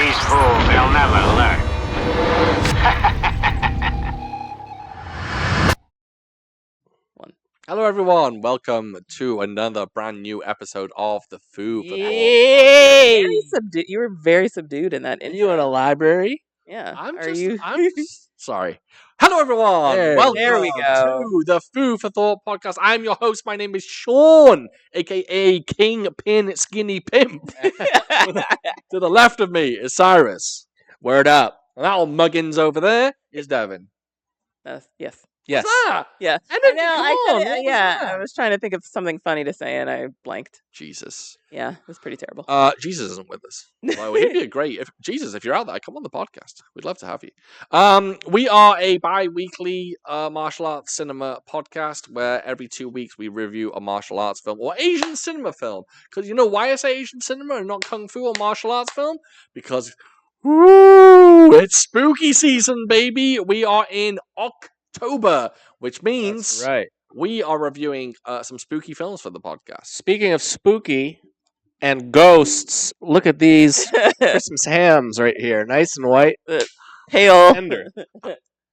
These fools, they'll never learn. Hello, everyone. Welcome to another brand new episode of the Food for Thought Yay! podcast. You were very subdued in that Are intro. you in a library? Yeah. I'm Are you? sorry. Hello, everyone. Welcome There we go. to the Food for Thought podcast. I'm your host. My name is Sean, aka Kingpin Skinny Pimp. To the left of me is Cyrus. Word up. And that old muggins over there is Devan. Yes. Yes. Yeah. I know. I was trying to think of something funny to say, and I blanked. Jesus. Yeah, it was pretty terrible. Jesus isn't with us. Well, he'd be a great if you're out there, come on the podcast. We'd love to have you. We are a bi-weekly martial arts cinema podcast where every 2 weeks we review a martial arts film or Asian cinema film. Because you know why I say Asian cinema and not kung fu or martial arts film? Because it's spooky season, baby. We are in October, which means That's right. we are reviewing some spooky films for the podcast. Speaking of spooky and ghosts, look at these Christmas hams right here, nice and white, Pale. tender.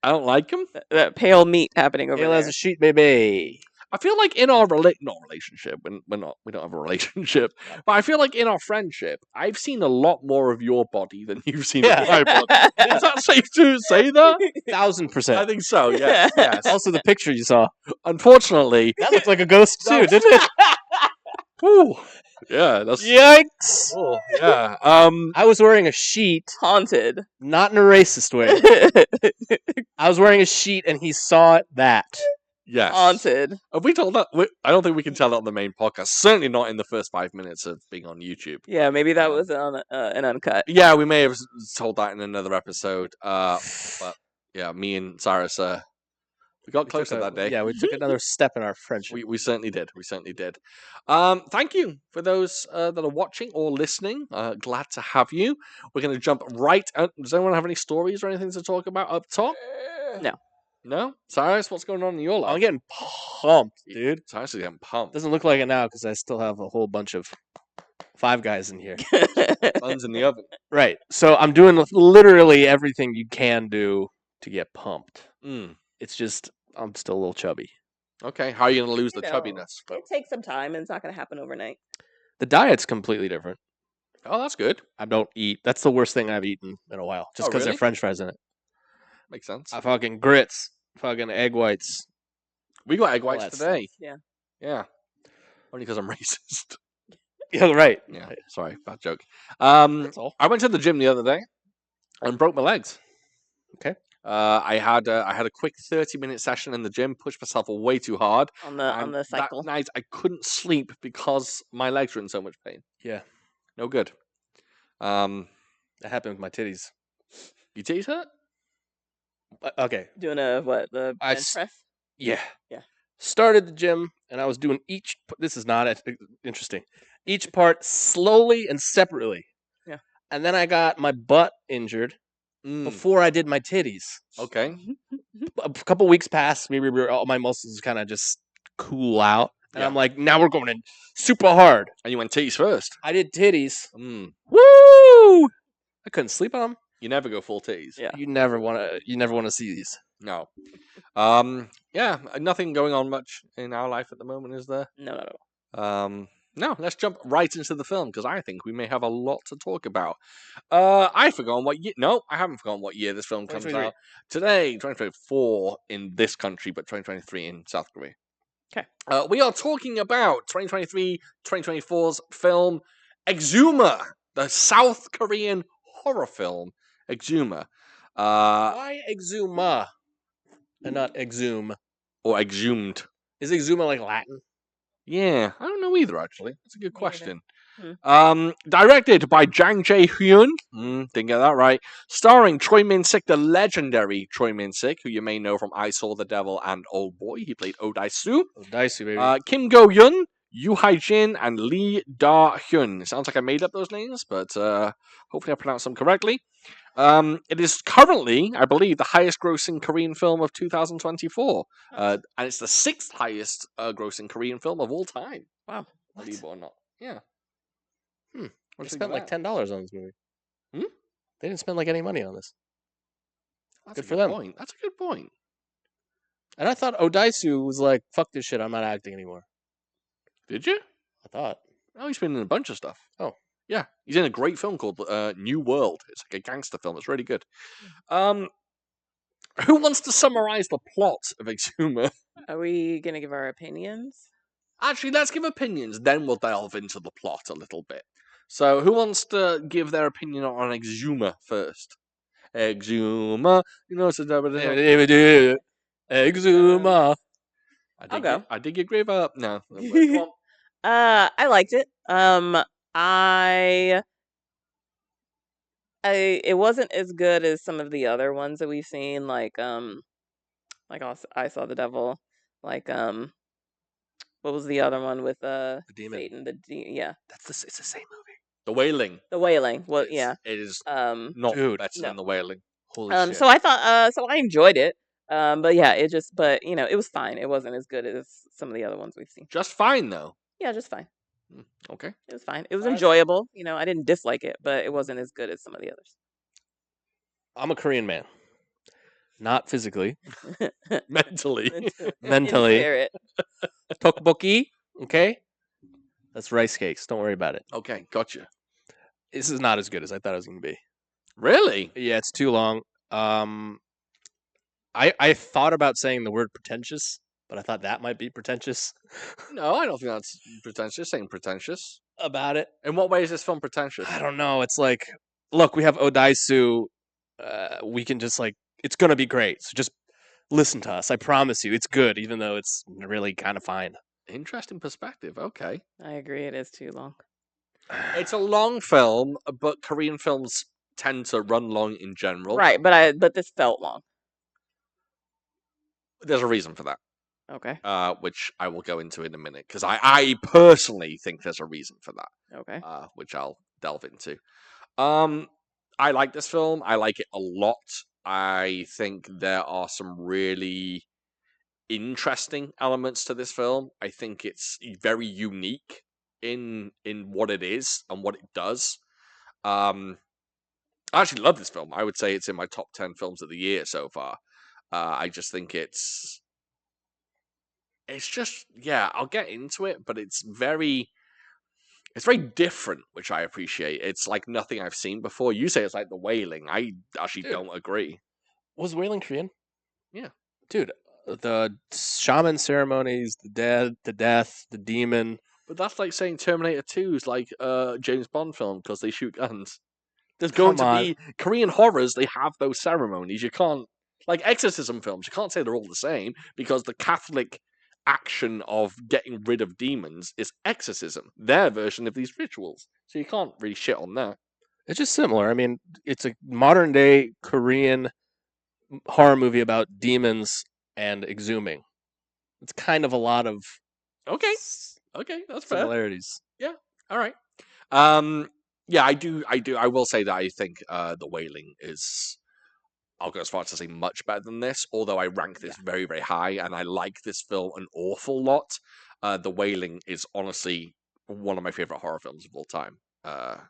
I don't like them. That pale meat happening over Pale there. as a sheet, baby. I feel like in our relationship, we don't have a relationship, but I feel like in our friendship, I've seen a lot more of your body than you've seen of my body. Is that safe to say that? 1000%. I think so. Yes. Yes. Also, the picture you saw, Unfortunately, that looked like a ghost too, didn't it? whew, yeah, that's Yikes! oh, yeah. I was wearing a sheet, Haunted. not in a racist way. I was wearing a sheet, and he saw that. Yes. Haunted. Have we told that? I don't think we can tell that on the main podcast. Certainly not in the first 5 minutes of being on YouTube. Yeah, maybe that was on an uncut. Yeah, we may have told that in another episode. But yeah, me and Cyrus, we got closer that day. Yeah, we took another step in our friendship. We certainly did. We certainly did. Thank you for those that are watching or listening. Glad to have you. We're going to jump right out. Does anyone have any stories or anything to talk about up top? No. No? Cyrus, what's going on in your life? I'm getting pumped, dude. Cyrus is getting pumped. Doesn't look like it now because I still have a whole bunch of Five Guys in here. Buns in the oven. Right. So I'm doing literally everything you can do to get pumped. It's just I'm still a little chubby. Okay, how are you going to lose the know. chubbiness? It takes some time, and it's not going to happen overnight. The diet's completely different. Oh, that's good. I don't eat. That's the worst thing I've eaten in a while. Just Oh, because really? there are French fries in it. Makes sense. I fucking grits, fucking egg whites. We got egg all whites that today. Yeah. Yeah. Only because I'm racist. Yeah, right. Yeah, sorry, bad joke. That's all. I went to the gym the other day and broke my legs. Okay. I had a quick 30-minute session in the gym, pushed myself way too hard. On the and cycle. That night I couldn't sleep because my legs were in so much pain. Yeah, No good. that happened with my titties. Your titties hurt? Okay. Doing the I bench press? Yeah. Yeah. Started the gym and I was doing each. This is not interesting. Each part slowly and separately. Yeah. And then I got my butt injured before I did my titties. Okay. A couple weeks passed, maybe all my muscles kind of just cool out. And Yeah. I'm like, now we're going in super hard. And you went titties first. I did titties. Mm. Woo! I couldn't sleep on them. You never go full titties. Yeah. You never want to see these. No. Yeah, nothing going on much in our life at the moment, is there? No, not at all. No, let's jump right into the film because I think we may have a lot to talk about. I've forgotten what year. No, I haven't forgotten what year this film comes 2023. out. Today, 2024 in this country, but 2023 in South Korea. Okay. We are talking about 2023-2024's film EXHUMA, the South Korean horror film EXHUMA. Why exhuma and not exhume? Or exhumed. Is exhuma like Latin? Yeah, I don't know either, actually. That's a good Me question. Hmm. Directed by Jang Jae-hyun. Didn't get that right. Starring Choi Min-sik, the legendary Choi Min-sik, who you may know from I Saw the Devil and Old Boy. He played Oh Dae-soo. Oh, dicey, baby. Kim Go-yeon, Yoo Hae-jin, and Lee Da-hyun. It sounds like I made up those names, but hopefully I pronounced them correctly. It is currently, I believe, the highest grossing Korean film of 2024. And it's the 6th highest grossing Korean film of all time. Wow. Believe it or not. Yeah. I What do you think spent about like that? $10 on this movie. They didn't spend like any money on this. That's Good a for good them. point. That's a good point. And I thought Odaisu was like, "Fuck this shit, I'm not acting anymore." Did you? I thought. Oh, he's been in a bunch of stuff. Oh. Yeah. He's in a great film called New World. It's like a gangster film. It's really good. Who wants to summarize the plot of EXHUMA? Are we gonna give our opinions? Actually, let's give opinions, then we'll delve into the plot a little bit. So, who wants to give their opinion on EXHUMA first? EXHUMA, you know, Exuma. I'll go. I dig your grave up. No, come on. I liked it. It wasn't as good as some of the other ones that we've seen, like I Saw the Devil, like what was the other one with Demon. Satan? Yeah, It's the same movie. The Wailing. The Wailing. Well, yeah. It is Um, not Dude, better no. than The Wailing. Holy shit. so I thought, so I enjoyed it. But yeah, but you know, it was fine. It wasn't as good as some of the other ones we've seen. Just fine, though. Yeah, just fine. Okay. It was fine. It was Alright. enjoyable. You know, I didn't dislike it, but it wasn't as good as some of the others. I'm a Korean man. Not physically. Mentally. Mentally. In spirit. Tteokbokki, okay? That's rice cakes. Don't worry about it. Okay, gotcha. This is not as good as I thought it was going to be. Really? Yeah, it's too long. I thought about saying the word pretentious, but I thought that might be pretentious No, I don't think that's pretentious. Ain't pretentious. about it. In what way is this film pretentious? I don't know. It's like, look, we have Odaisu. We can just like, it's going to be great. So just listen to us. I promise you, it's good, even though it's really kind of fine. Interesting perspective. Okay. I agree. It is too long. It's a long film, but Korean films tend to run long in general. Right, but this felt long. There's a reason for that, Okay. which I will go into in a minute, because I personally think there's a reason for that, Okay. which I'll delve into. I like this film. I like it a lot. I think there are some really interesting elements to this film. I think it's very unique in what it is and what it does. I actually love this film. I would say it's in my top 10 films of the year so far. I just think it's just, yeah, I'll get into it, but it's very different, which I appreciate. It's like nothing I've seen before. You say it's like The Wailing. I actually don't agree. Was Wailing Korean? Yeah. Dude, the shaman ceremonies, the death, the demon. But that's like saying Terminator 2 is like a James Bond film because they shoot guns. There's going to be Korean horrors, they have those ceremonies. You can't, like exorcism films, you can't say they're all the same because the Catholic action of getting rid of demons is exorcism, their version of these rituals. So you can't really shit on that. It's just similar. I mean, it's a modern day Korean horror movie about demons and exhuming. It's kind of a lot of Okay, that's fair. similarities. All right. Yeah, I do. I will say that I think The Wailing is, I'll go as far as to say, much better than this, although I rank this very, very high, and I like this film an awful lot. The Wailing is honestly one of my favorite horror films of all time.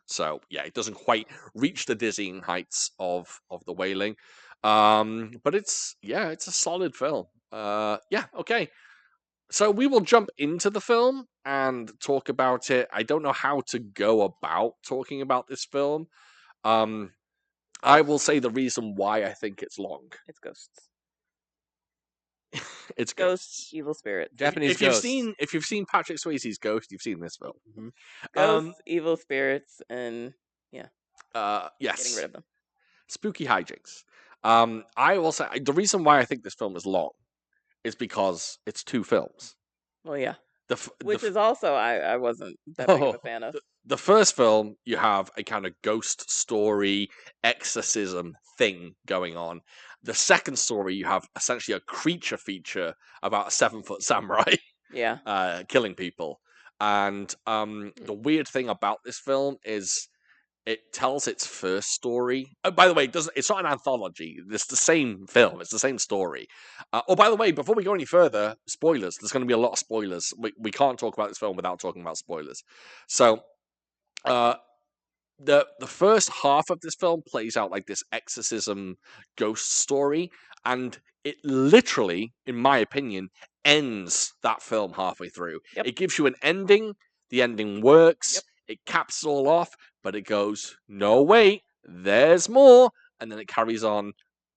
So yeah, it doesn't quite reach the dizzying heights of The Wailing. But it's a solid film. Yeah, okay. So we will jump into the film and talk about it. I don't know how to go about talking about this film. I will say the reason why I think it's long. It's ghosts. It's Ghosts, evil spirits. Japanese if you've ghosts. seen Patrick Swayze's Ghost, you've seen this film. Mhm. Ghosts, evil spirits, and Yes, getting rid of them. spooky hijinks. I will say the reason why I think this film is long is because it's two films. Well, yeah. Which is also I wasn't that big of a fan of. The first film, you have a kind of ghost story, exorcism thing going on. The second story, you have essentially a creature feature about a 7-foot samurai Yeah. killing people. And the weird thing about this film is it tells its first story. Oh, by the way, it's not an anthology. It's the same film. It's the same story. By the way, before we go any further, spoilers. There's going to be a lot of spoilers. We can't talk about this film without talking about spoilers. So, the first half of this film plays out like this exorcism ghost story, and it literally, in my opinion, ends that film halfway through. Yep. It gives you an ending. The ending works. Yep. It caps it all off, but it goes, no, wait, there's more, and then it carries on.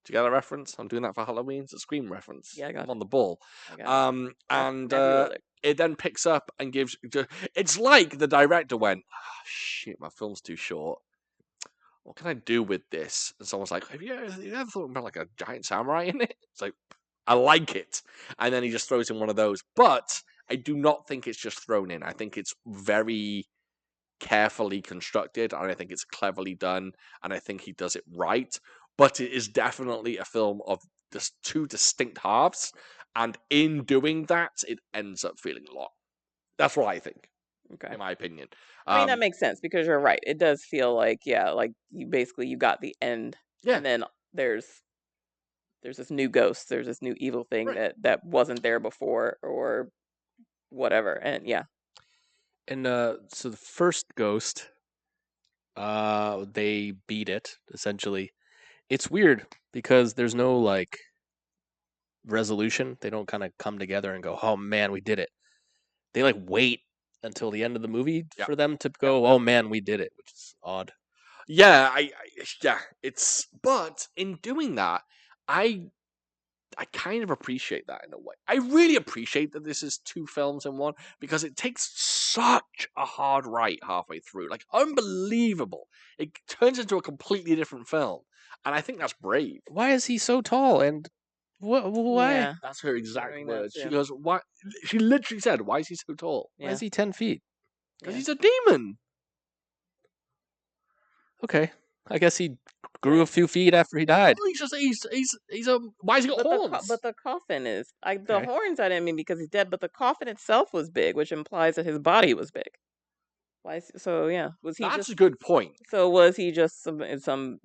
Do you get a reference? I'm doing that for Halloween. It's a Scream reference. Yeah, I got I'm on the ball. I got it. And Matthew Lillard. it then picks up and gives. It's like the director went, shit, my film's too short. What can I do with this? And someone's like, have you ever thought about like a giant samurai in it? It's like, I like it. And then he just throws in one of those. But I do not think it's just thrown in. I think it's very carefully constructed, and I think it's cleverly done, and I think he does it right. But it is definitely a film of just two distinct halves, and in doing that, it ends up feeling long. That's what I think, Okay. in my opinion. I mean, that makes sense because you're right. It does feel like, yeah, like you got the end, Yeah. and then there's this new ghost, there's this new evil thing Right. that wasn't there before or whatever, and yeah. And so the first ghost, they beat it essentially. It's weird because there's no like resolution. They don't kind of come together and go, "Oh man, we did it." They like wait until the end of the movie Yeah. for them to go, "Oh man, we did it," which is odd. Yeah, it's. But in doing that, I kind of appreciate that in a way. I really appreciate that this is two films in one because it takes such a hard right halfway through. Like, unbelievable. It turns into a completely different film. And I think that's brave. Why is he so tall? And why? Yeah. That's her exact Wondering that words. She too. goes, "Why?" She literally said, "Why is he so tall?" Why Yeah. is he 10 feet? Because Yeah. he's a demon. Okay, I guess he grew a few feet after he died. Well, he's a. Why has he got But horns? the coffin is the Okay. horns. I didn't mean because he's dead, but the coffin itself was big, which implies that his body was big. So yeah, was he That's just a good point. so was he just some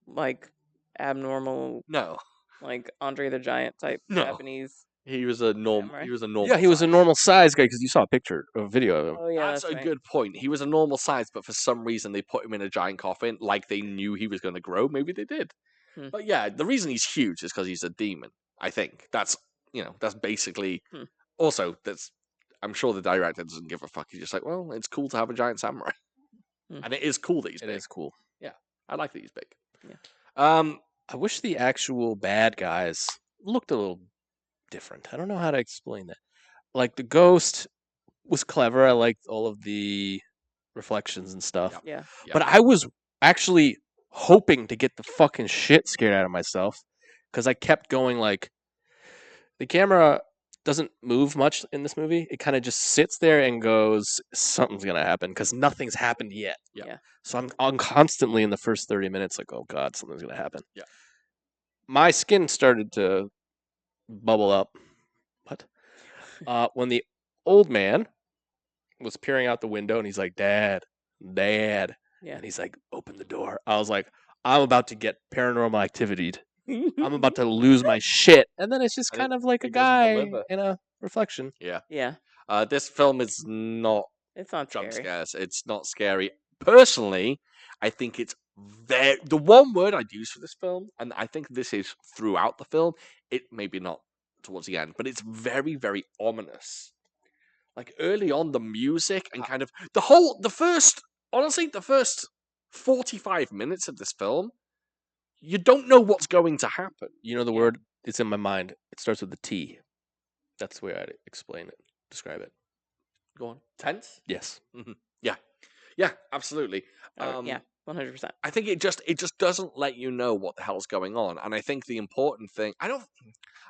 like abnormal, No, like Andre the Giant type No. Japanese? he was a normal. Samurai? He was a normal. Yeah, he was a size. normal size guy because you saw a picture, a video of him. Oh yeah, That's a right. good point. He was a normal size, but for some reason they put him in a giant coffin, like they knew he was going to grow. Maybe they did. Hmm. But yeah, the reason he's huge is because he's a demon. I think that's that's basically. Hmm. Also, I'm sure the director doesn't give a fuck. He's just like, well, it's cool to have a giant samurai, Hmm. and it is cool that he's It big. is cool. I like that he's big. Yeah. I wish the actual bad guys looked a little different. I don't know how to explain that. Like the ghost was clever. I liked all of the reflections and stuff. Yeah. Yeah. But I was actually hoping to get the fucking shit scared out of myself because I kept going like the camera doesn't move much in this movie. It kind of just sits there and goes, something's gonna happen because nothing's happened yet. Yeah. Yeah. So I'm constantly in the first 30 minutes like, oh god, something's gonna happen. Yeah. My skin started to bubble up. What? When the old man was peering out the window and he's like, Dad. Yeah. And he's like, open the door. I was like, I'm about to get paranormal activity. I'm about to lose my shit. And then it's just And kind of like a it doesn't guy deliver. in a reflection. Yeah. Yeah. This film is not It's not jump scary. scares. It's not scary. Personally, I think it's the one word I'd use for this film, and I think this is throughout the film. It maybe not towards the end, but it's very, very ominous. Like early on, the music and kind of the first 45 minutes of this film, you don't know what's going to happen. You know the Yeah. word? It's in my mind. It starts with a T. That's the way I'd explain it, describe it. Go on, tense. Yes. Yeah, absolutely. Yeah. 100%. I think it just doesn't let you know what the hell's going on. And I think the important thing, I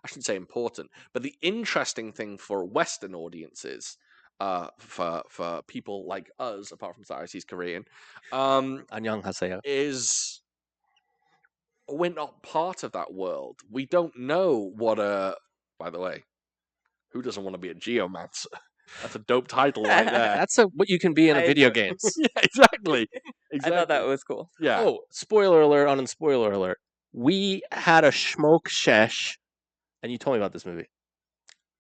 shouldn't say important, but the interesting thing for Western audiences, for people like us, apart from Cyrus, he's Korean, Annyeonghaseyo. is we're not part of that world. We don't know what by the way, who doesn't want to be a geomancer? That's a dope title right there. That's what you can be in a I video agree. games. Yeah, exactly. I thought that was cool. Yeah. Oh, spoiler alert on spoiler alert. We had a smoke shesh, and you told me about this movie.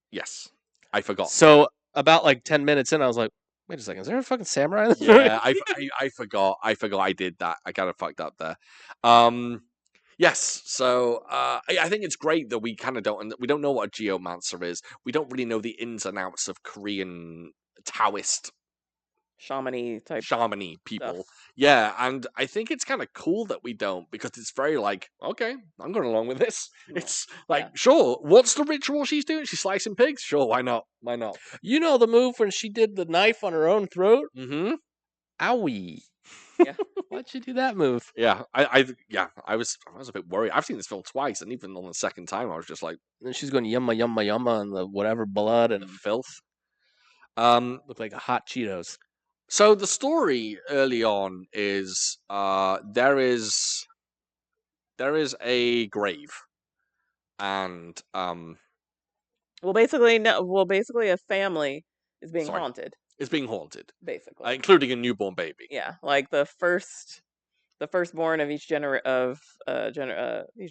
Yes. I forgot. So about like 10 minutes in, I was like, Wait a second. Is there a fucking samurai in this movie? Yeah, I forgot. I forgot I did that. I kind of fucked up there. Yes. So I think it's great that we kind of we don't know what a geomancer is. We don't really know the ins and outs of Korean Taoist Shamany type shamany people. stuff. Yeah, and I think it's kind of cool that we don't because it's very like, okay, I'm going along with this. Yeah. It's like, Yeah. sure, what's the ritual she's doing? She's slicing pigs? Sure, why not? Why not? You know the move when she did the knife on her own throat? Mm-hmm. Owie. Yeah. Why'd you do that move? Yeah, I was a bit worried. I've seen this film twice, and even on the second time, I was just like, And then she's going yumma yumma yumma and the whatever blood the and filth. looked like a hot Cheetos. So the story early on is there is a grave, and Well, basically, no. Well, basically, a family is being Sorry. haunted. it's being haunted, Basically, including a newborn baby. yeah. Like the firstborn of each these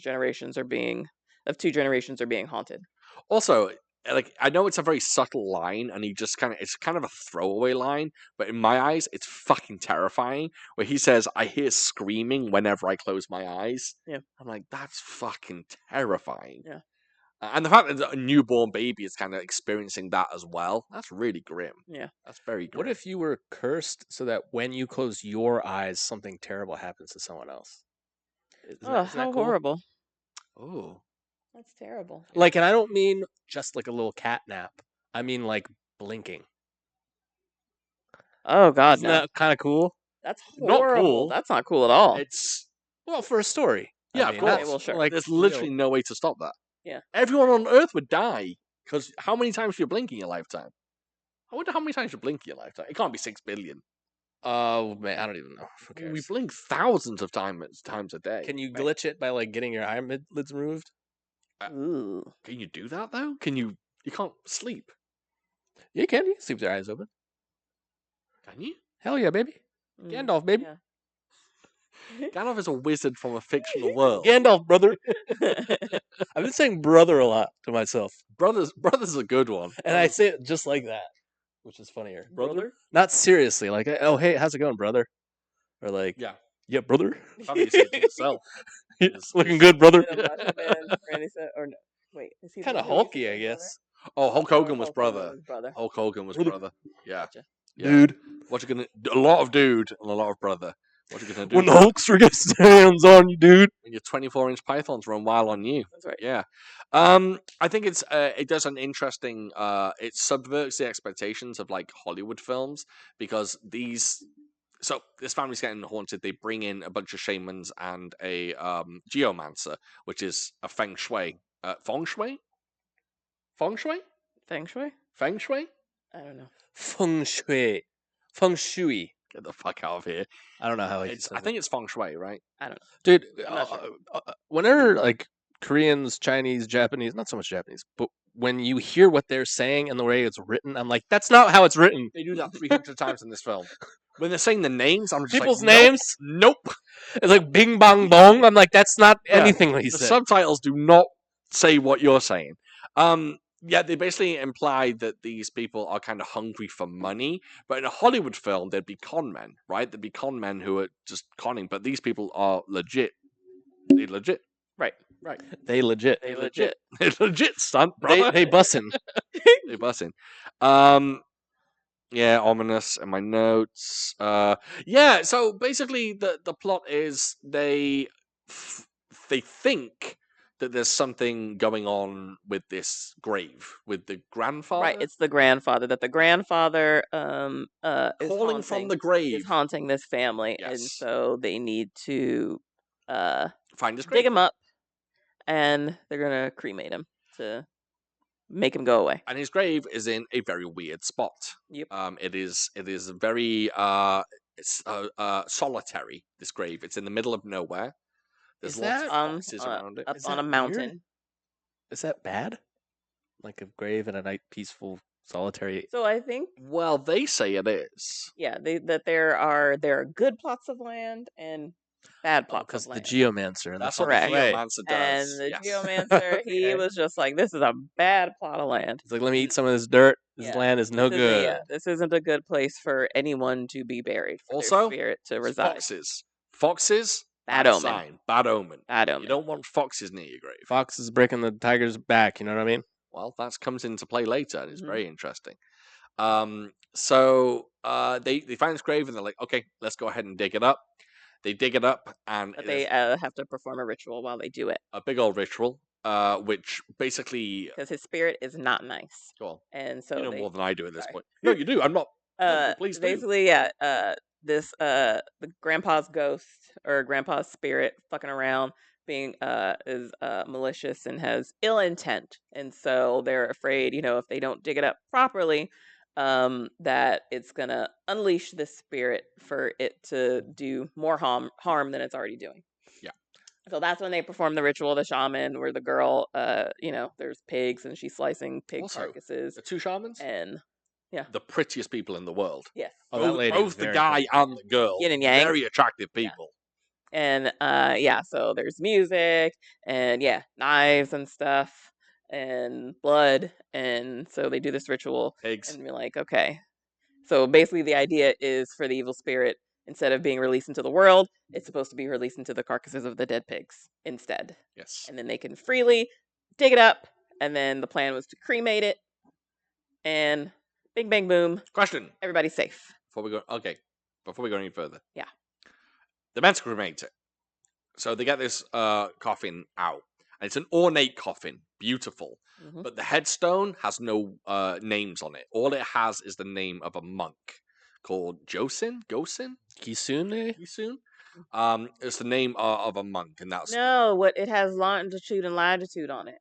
generations are being of two generations are being haunted. Also, like I know it's a very subtle line, and it's kind of a throwaway line, but in my eyes, it's fucking terrifying. Where he says, "I hear screaming whenever I close my eyes." Yeah. I'm like, that's fucking terrifying. Yeah. And the fact that a newborn baby is kind of experiencing that as well, that's really grim. Yeah. That's very grim. What if you were cursed so that when you close your eyes, something terrible happens to someone else? Isn't Oh, that how cool? horrible! Oh. That's terrible. Like, and I don't mean just like a little cat nap. I mean like blinking. Oh God, Isn't no. that kind of cool? That's Not horrible. cool. That's not cool at all. It's Well, for a story. Yeah, I of mean, course. Okay, well, sure. Like, there's you know, literally no way to stop that. Yeah. Everyone on Earth would die because how many times do you blink in your lifetime? I wonder how many times you blink in your lifetime. It can't be 6 billion. Oh man, I don't even know. Who We cares? blink thousands of times a day. Can you right? glitch it by like getting your eyelids removed? Ooh. Can you do that though? Can you? You can't sleep, You can. You can sleep with your eyes open. can you? Hell yeah, baby. Mm, Gandalf, baby. yeah. Gandalf is a wizard from a fictional world. Gandalf, brother. I've been saying brother a lot to myself, Brother's a good one. and I say it just like that, which is funnier. Brother? Not seriously, like, oh hey, how's it going, brother? Or like, Yeah, brother. how do you say it to yourself? It's looking good, brother. Is it a macho man? Randy said, or no? Wait, is he Kind of who is he, hulky, I his brother? guess. Oh, Hulk Hogan was Hulk brother. Hogan was brother. Hulk Hogan was Brother. brother. Yeah. Gotcha. Yeah. Dude, What you gonna? A lot of dude and a lot of brother. What you gonna do when the Hulkster gets his hands on you, dude. when your 24-inch pythons run wild on you? That's right. Yeah. I think it does an interesting it subverts the expectations of like Hollywood films because this family's getting haunted. They bring in a bunch of shamans and a geomancer, which is a feng shui. Feng shui? Feng shui? Feng Shui? Feng shui? I don't know. Feng shui. Feng shui. Get the fuck out of here. I don't know how he It's, says I think it's feng shui, right? Dude, I'm not sure. whenever like Koreans, Chinese, Japanese, not so much Japanese, but when you hear what they're saying and the way it's written, I'm like, that's not how it's written. They do that 300 times in this film. When they're saying the names, I'm just People's like, names, Nope. it's like bing bang bong. I'm like, that's not Yeah, anything he The said. subtitles do not say what you're saying. Yeah, they basically imply that these people are kind of hungry for money, but in a Hollywood film, they'd be con men, right? They'd be con men who are just conning, but these people are legit. They legit. Right. Right. They legit. They legit. They legit stunt, brother. They bussin'. They bussin'. Yeah, ominous in my notes. Yeah, so basically the plot is they think that there's something going on with this grave, with the grandfather. Right. It's the grandfather. That the grandfather is calling from the is grave. haunting this family, and Yes. so they need to Find his dig grave. him up, and they're gonna cremate him to make him go away. And his grave is in a very weird spot. Yep. It is very solitary. This grave. It's in the middle of nowhere. There's Is lots that of boxes around it. Up Is on that a weird? mountain. Is that bad? Like a grave in a night, peaceful, solitary. So I think Well, they say it is. that there are good plots of land and Bad plot Because of the land. Geomancer and That's the what the Correct. Geomancer And does. the Yes. Geomancer, he Okay. was just like, this is a bad plot of land. It's like, let me eat some of this dirt. This Yeah, land is no This good. isn't, this isn't a good place for anyone to be buried, for their Also, spirit to it's reside. foxes. Foxes, Bad bad omen. sign. Bad omen. Bad You omen. don't want foxes near your grave. Fox is breaking the tiger's back. You know what I mean? Well, that comes into play later, and it's Mhm. very interesting. So they find this grave, and they're like, okay, let's go ahead and dig it up. They dig it up, and But there's they have to perform a ritual while they do it, a big old ritual, which basically, because his spirit is not nice. go on, And so you know they, more than I do at this sorry. point. No, you do. I'm not. No, please do. Basically, yeah, this the grandpa's ghost or grandpa's spirit fucking around being is malicious and has ill intent, and so they're afraid, if they don't dig it up properly, that it's gonna unleash the spirit for it to do more harm than it's already doing. Yeah. So that's when they perform the ritual, the shaman, where the girl, there's pigs and she's slicing pig Also, carcasses, the two shamans, and yeah, the prettiest people in the world. yes. Oh, that lady is Both the very guy pretty. and the girl, Yin and yang. very attractive Yeah. people. And so there's music and knives and stuff and blood, and so they do this ritual, Pigs. and we're like, okay. So basically the idea is for the evil spirit, instead of being released into the world, it's supposed to be released into the carcasses of the dead pigs instead. Yes. And then they can freely dig it up, and then the plan was to cremate it, and bing bang boom, Question everybody's safe. before we go any further. Yeah. The men cremate it. So they get this coffin out. And it's an ornate coffin, beautiful. Mhm. But the headstone has no names on it. All it has is the name of a monk called Gosin. Kisune? It's the name of a monk, and that's No, it has longitude and latitude on it.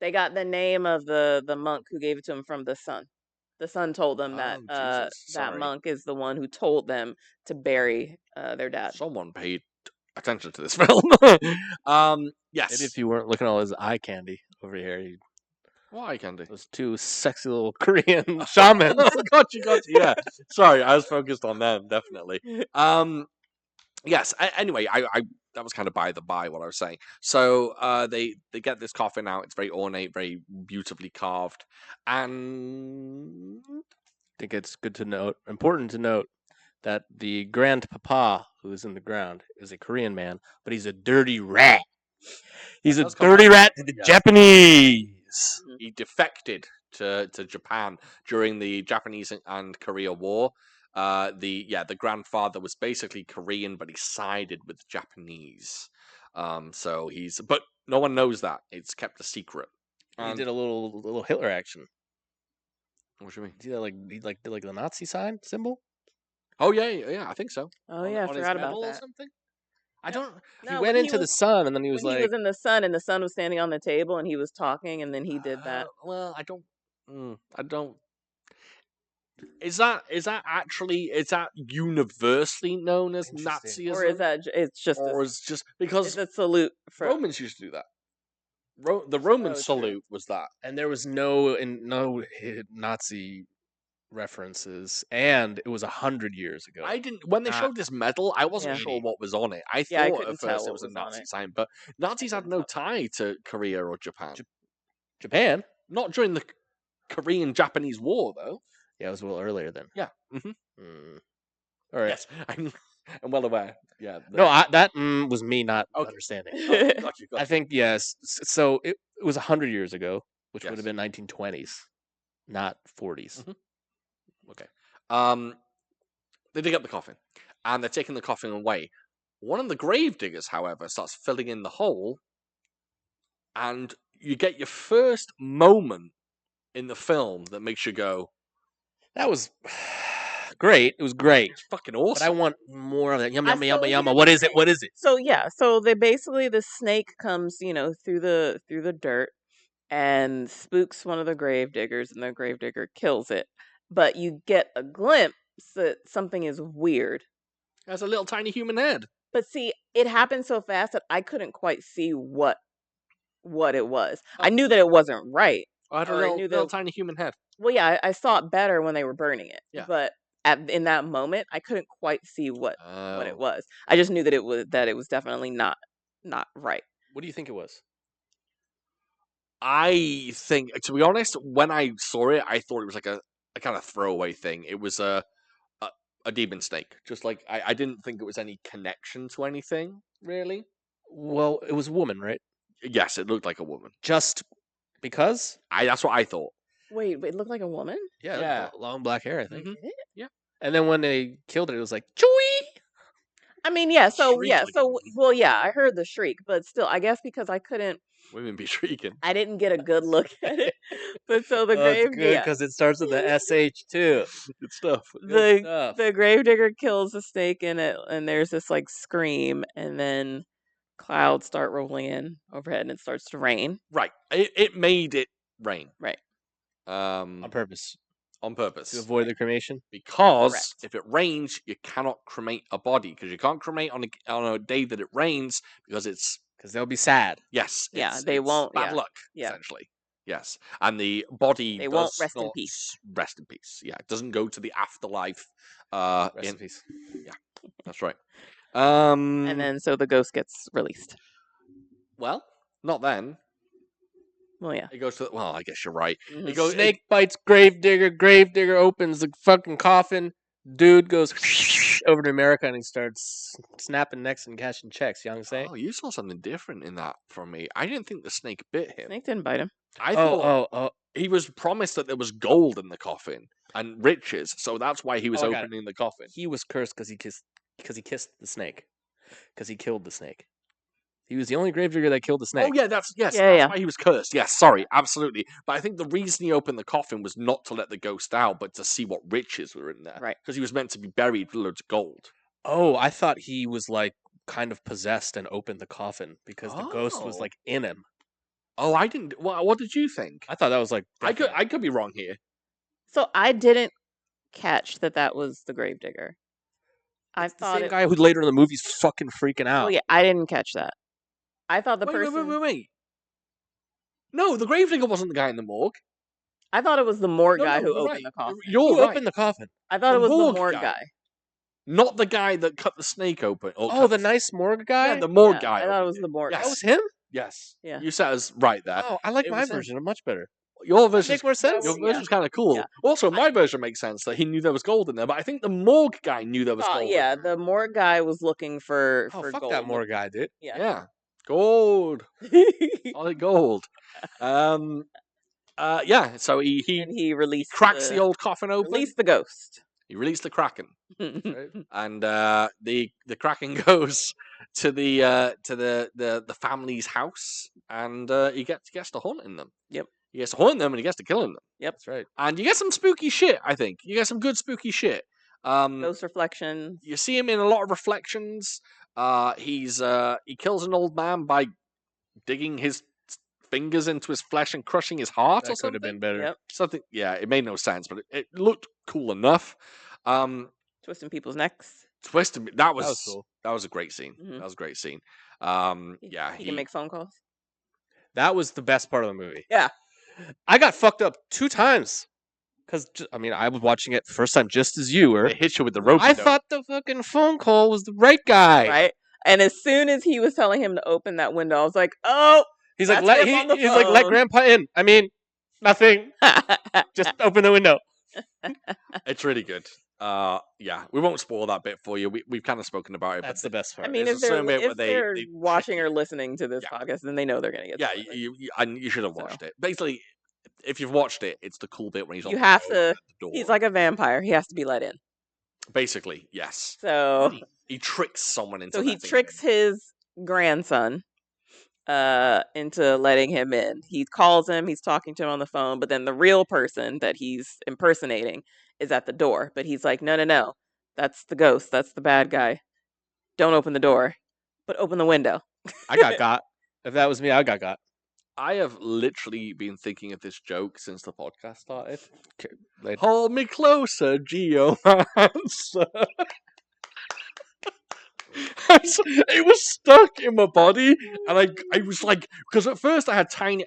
They got the name of the monk who gave it to them from the sun. The sun told them that Oh, Jesus, that sorry. monk is the one who told them to bury their dad. Someone paid attention to this film. Yes. Maybe if you weren't looking at all his eye candy over here, Why candy? those two sexy little Korean shamans. Got you. Yeah. Sorry, I was focused on them, definitely. Yes. Anyway, I that was kind of by the by what I was saying. So they get this coffin out. It's very ornate, very beautifully carved, and I think it's important to note, that the grandpapa who is in the ground is a Korean man, but he's a dirty rat. He's a does come dirty up. rat to the Yes. Japanese. He defected to Japan during the Japanese and Korea War. The grandfather was basically Korean, but he sided with the Japanese. But no one knows that. It's kept a secret. He And did a little Hitler action. what do you mean? See that, he did like the Nazi sign symbol. Oh yeah, I think so. Oh yeah, I on his forgot about medal or that. something. I don't. He No, went when into the was- sun, and then he was when like, he was in the sun, and the sun was standing on the table, and he was talking, and then he did that. Well, I don't. I don't. Is that universally known as Interesting. Nazism? Or is that it's just or a, is just because it's a salute for Romans used to do that? The Roman Oh, true. salute was that. and there was no Nazi references, and it was 100 years ago. I didn't when they Not showed this medal. I wasn't 80. sure what was on it. I Yeah, I thought couldn't at tell first it what was a was on Nazi it. sign, but Nazis had couldn't no tell. tie to Korea or Japan. Japan. Not during the Korean-Japanese War, though. Yeah, it was a little earlier then. Yeah. Mm-hmm. All right. Yes, I'm well aware. Yeah. No, that was me not Okay. understanding. Got you. I think yes. So it was 100 years ago, which would Yes. have been 1920s, not 40s. Mhm. Okay. They dig up the coffin, and they're taking the coffin away. One of the grave diggers, however, starts filling in the hole, and you get your first moment in the film that makes you go, That was great. It was great, "It's fucking but I awesome." want more of that. Yum I yum yum still yum. hear What the is it? What is it? So they basically, the snake comes, through the dirt and spooks one of the grave diggers, and the grave digger kills it. But you get a glimpse that something is weird. It has a little tiny human head. But see, it happened so fast that I couldn't quite see what it was. I knew that it wasn't right. I had a Or I little, knew little that- tiny human head. Well, yeah, I saw it better when they were burning it. Yeah. But in that moment, I couldn't quite see what it was. I just knew that it was definitely not right. What do you think it was? I think, to be honest, when I saw it, I thought it was like a kind of throwaway thing. It was a demon snake. Just like I didn't think it was any connection to anything really. Well, it was a woman, right? Yes, it looked like a woman. Just because? That's what I thought. Wait, it looked like a woman? Yeah, long black hair, I think. Mhm. Did it? Yeah. And then when they killed it, it was like, Chewie! I mean, yeah. So Shriek yeah. like a So woman. well, yeah. I heard the shriek, but still, I guess because I couldn't, Women be shrieking. I didn't get a good look at it. But so the Oh, grave, it's good yeah, because it starts with the SH too. Good stuff. Good stuff. the gravedigger kills the snake in it, and there's this like scream, and then clouds start rolling in overhead, and it starts to rain. Right. It made it rain. Right. On purpose. On purpose. To avoid the cremation? Because Correct. if it rains, you cannot cremate a body because you can't cremate on a day that it rains because it's Because they'll be sad. yes, Yeah, it's they won't- bad yeah, luck yeah. essentially. Yes, and the body They won't does rest in not peace. Rest in peace. Yeah, it doesn't go to the afterlife. Rest in In, peace. that's right. And then so the ghost gets released. well, not then. Well, yeah. It goes to well, I guess you're right. Mhm. It goes Snake bites gravedigger. Gravedigger opens the fucking coffin. Dude goes over to America and he starts snapping necks and cashing checks. You know what I'm saying? Oh, you saw something different in that from me. I didn't think the snake bit him. Snake didn't bite him. I thought Oh. he was promised that there was gold in the coffin and riches, so that's why he was Oh, I got it. opening the coffin. He was cursed because he kissed the snake. Because he killed the snake. He was the only gravedigger that killed the snake. Oh yeah, that's Yeah, that's yeah. why he was cursed. Yes, sorry, absolutely. But I think the reason he opened the coffin was not to let the ghost out, but to see what riches were in there. Right. Because he was meant to be buried with loads of gold. Oh, I thought he was like kind of possessed and opened the coffin because the ghost was Oh. like in him. Oh, I didn't. What did you think? I thought that was like I could be wrong here. So I didn't catch that was the gravedigger. I It's the thought same guy who later in the movie's fucking freaking out. Oh yeah, I didn't catch that. I thought the person. Wait. No, the gravedigger wasn't the guy in the morgue. I thought it was the morgue No, guy no, who you're opened right. the coffin. You're Who right. opened the coffin? I thought the it was the morgue morgue guy. guy. Not the guy that cut the snake open. Or Oh, cut the nice morgue guy? Yeah, the morgue Yeah, guy. I thought it opened was the morgue Yes. That was him? Yes. Yeah. You said us right there. Oh, I like It my was him. version much better. Your version make more sense. Your Yeah. version's kind of cool. Yeah. Also, my version makes sense that he knew there was gold in there, but I think the morgue guy knew there was gold. Yeah, the morgue guy was looking for Oh, fuck gold. that morgue guy, dude. Yeah. Yeah, gold, solid gold. Yeah. So he and he released cracks the old coffin open. released the ghost. He released the kraken, Right? and the kraken goes to the family's house, and he gets to haunting them. Yep. He gets to haunting them, and he gets to killing them. That's right. And you get some spooky shit, I think. You get some good spooky shit. Ghost reflections. You see him in a lot of reflections. He kills an old man by digging his fingers into his flesh and crushing his heart That or could something. have been better. Yep. Something, yeah, it made no sense, but it looked cool enough. Twisting people's necks. Twisted. That was cool. That was a great scene. Mhm. That was a great scene. He Yeah, can make phone calls. That was the best part of the movie. Yeah. I got fucked up 2 times. Because, I was watching it the first time just as you were. They hit you with the rope. I thought the fucking phone call was the right guy. Right? And as soon as he was telling him to open that window, I was like, oh, He's like, That's him let on the he's like, let phone. Grandpa in. I mean, nothing. Just open the window. It's really good. Yeah, we won't spoil that bit for you. We've kind of spoken about it. That's but the best part. I mean, There's if a they're, certain bit where if they they're trick watching you. or listening to this Yeah. podcast, then they know they're going to get Yeah, spoilers. you should have So. watched it. Basically, if you've watched it, it's the cool bit when he's on You the have phone to- at the door. He's like a vampire. He has to be let in. Basically, yes. So, He tricks someone into. so he letting him tricks his grandson into letting him in. He calls him. He's talking to him on the phone, but then the real person that he's impersonating is at the door. But he's like, no. That's the ghost. That's the bad guy. Don't open the door, but open the window. I got. If that was me, I got. I have literally been thinking of this joke since the podcast started. Later. Hold me closer, Geomancer. It was stuck in my body, and I was like, because at first I had tiny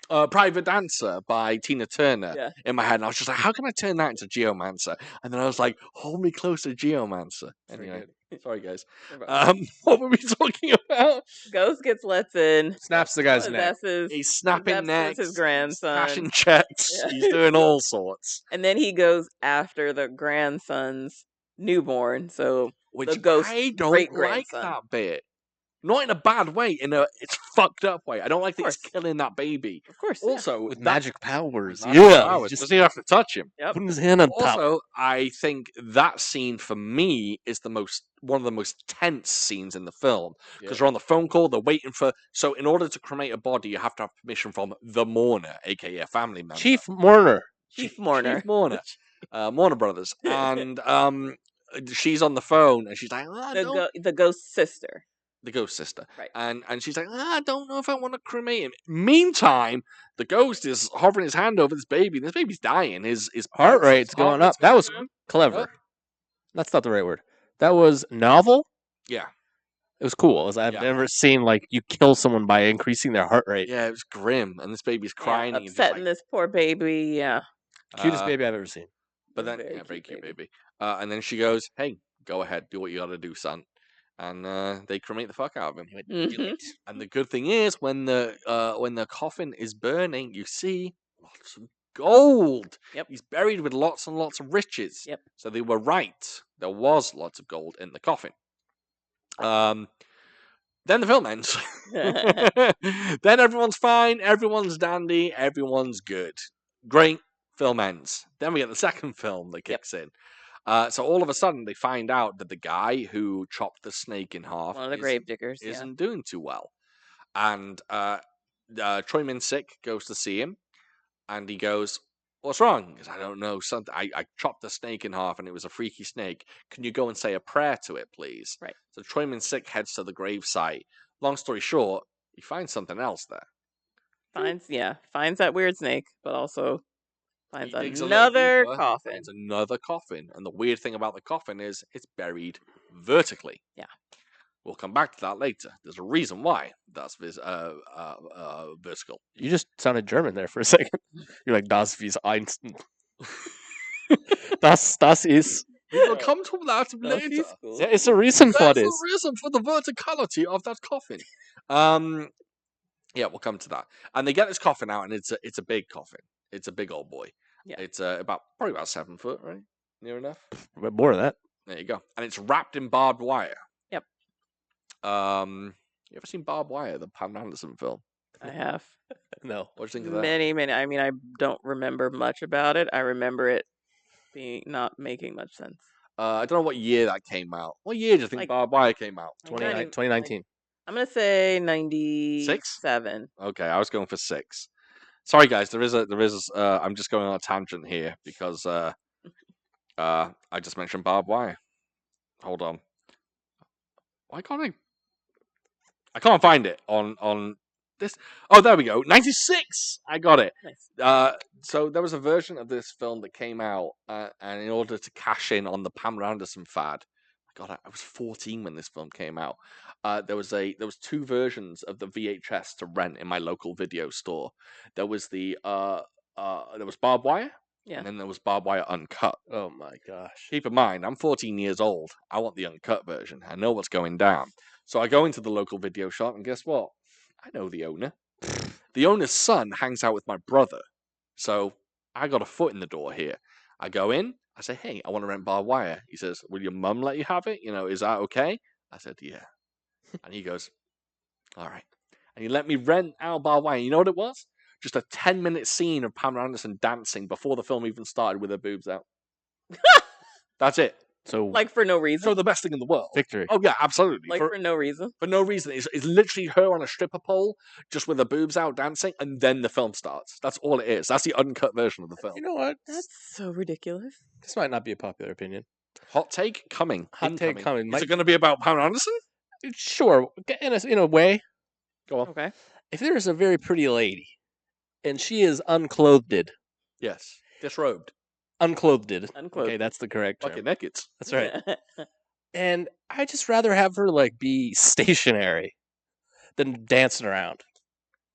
Private Dancer by Tina Turner Yeah. in my head. And I was just like, how can I turn that into Geomancer? And then I was like, hold me closer, Geomancer. Very Anyway, good. sorry, guys. No problem. What were we talking about? Ghost gets lets in. Snaps the guy's neck. Possesses. He's snapping possesses necks. his He's grandson. cashing checks. Yeah. He's doing all sorts. And then he goes after the grandson's newborn. So Which the ghost I don't great like grandson. that bit. Not in a bad way, it's fucked up way. I don't like that he's course. killing that baby. Of course. Yeah. Also, With that- magic powers. magic Yeah. powers, Just doesn't he have to touch him? Yep. putting his hand on top. Also, I think that scene for me is one of the most tense scenes in the film because they're on the phone call. They're waiting for. So, in order to cremate a body, you have to have permission from the mourner, aka a family member, Chief Mourner. Chief Mourner. Chief Mourner, Mourner Brothers, and she's on the phone and she's like, The ghost sister. the ghost sister, Right. and she's like, I don't know if I want to cremate him. Meantime, the ghost is hovering his hand over this baby. This baby's dying. His Heart rate's going up. That was clever. Yep. That's not the right word. That was novel. Yeah. It was cool. I've Yeah. never seen like you kill someone by increasing their heart rate. Yeah, it was grim, and this baby's crying. Yeah, and you're just upsetting like, this poor baby. Yeah. Cutest uh, baby I've ever seen. But then, Very yeah, very cute cute baby. And then she goes, "Hey, go ahead, do what you got to do, son." And they cremate the fuck out of him. Mhm. And the good thing is, when the coffin is burning, you see lots of gold. Yep. He's buried with lots and lots of riches. Yep. So they were right. There was lots of gold in the coffin. Then the film ends. Then everyone's fine. Everyone's dandy. Everyone's good. Great. Film ends. Then we get the second film that kicks in. So all of a sudden, they find out that the guy who chopped the snake in half One of the grave diggers. Yeah. isn't doing too well. And Troy Min-sik goes to see him, and he goes, "What's wrong?" He goes, "I don't know. Something. I chopped the snake in half, and it was a freaky snake. Can you go and say a prayer to it, please?" Right. So Troy Min-sik heads to the grave site. Long story short, he finds something else there. Finds that weird snake, but also finds He digs a little another deeper, coffin. finds another coffin, and the weird thing about the coffin is it's buried vertically. Yeah. We'll come back to that later. There's a reason why that's vertical. You just sounded German there for a second. You're like, das ist eins. Das ist. We will come to that No, later. she's cool. There is a reason for There's this. a reason for the verticality of that coffin. Yeah, we'll come to that. And they get this coffin out, and it's a big coffin. It's a big old boy. Yeah. It's probably about 7 foot, right? Near enough. But more of that. There you go. And it's wrapped in barbed wire. Yep. You ever seen Barbed Wire, the Pam Anderson film? I have No. What do you think of that? many. I mean, I don't remember much about it. I remember it being not making much sense. I don't know what year that came out. What year do you think Like- Barbed Wire came out? 2019. I'm gonna say 97. Okay, I was going for 6. Sorry, guys. There is. I'm just going on a tangent here because I just mentioned Barbed Wire. Hold on. Why can't I? I can't find it on this. Oh, there we go. 96. I got it. Nice. So there was a version of this film that came out, and in order to cash in on the Pamela Anderson fad, God, I was 14 when this film came out. There was 2 versions of the VHS to rent in my local video store. There was there was Barbed Wire, Yeah. and then there was Barbed Wire Uncut. Oh my gosh. Keep in mind, I'm 14 years old. I want the uncut version. I know what's going down. So I go into the local video shop, and guess what? I know the owner. The owner's son hangs out with my brother. So I got a foot in the door here. I go in. I say, "Hey, I want to rent Barbed Wire." He says, "Will your mum let you have it? Is that okay?" I said, "Yeah." And he goes, "All right." And he let me rent out Barbed Wire. You know what it was? Just a 10-minute scene of Pamela Anderson dancing before the film even started with her boobs out. That's it. So Like for no reason. So the best thing in the world. victory. Oh yeah, absolutely. Like for no reason. For no reason. It's literally her on a stripper pole, just with her boobs out dancing, and then the film starts. That's all it is. That's the uncut version of the film. You know what? That's so ridiculous. This might not be a popular opinion. Hot take coming. Hot take Incoming. coming. Is Might- it going to be about Pamela Anderson? Sure, in a way. Go on. Okay. If there is a very pretty lady, and she is unclothed, Yes. Disrobed. unclothed. Okay, Unclothed. that's the correct term. Fucking naked. That's right. And I just rather have her like be stationary than dancing around.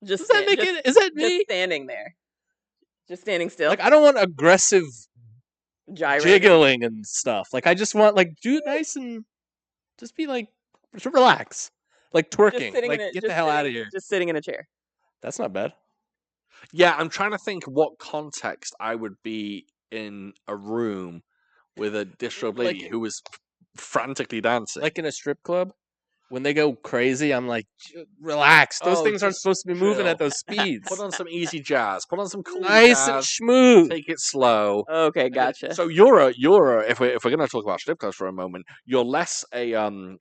Just Does that stand- make just- it? Is that just me? standing there, just standing still, Like I don't want aggressive gyrating. jiggling and stuff. Like I just want like do it nice and just be like just relax, like Just twerking. sitting Like in it. get the hell out of here. Just sitting in a chair. That's not bad. Yeah, I'm trying to think what context I would be in a room with a disrobe lady Like- who was frantically dancing. Like in a strip club, when they go crazy, I'm like, relax. Those Oh, things aren't just supposed to be moving at chill. those speeds. Put on some easy jazz. Put on some cool Nice and jazz. smooth. Take it slow. Okay, gotcha. So you're a if we're going to talk about strip clubs for a moment, you're less a Yeah.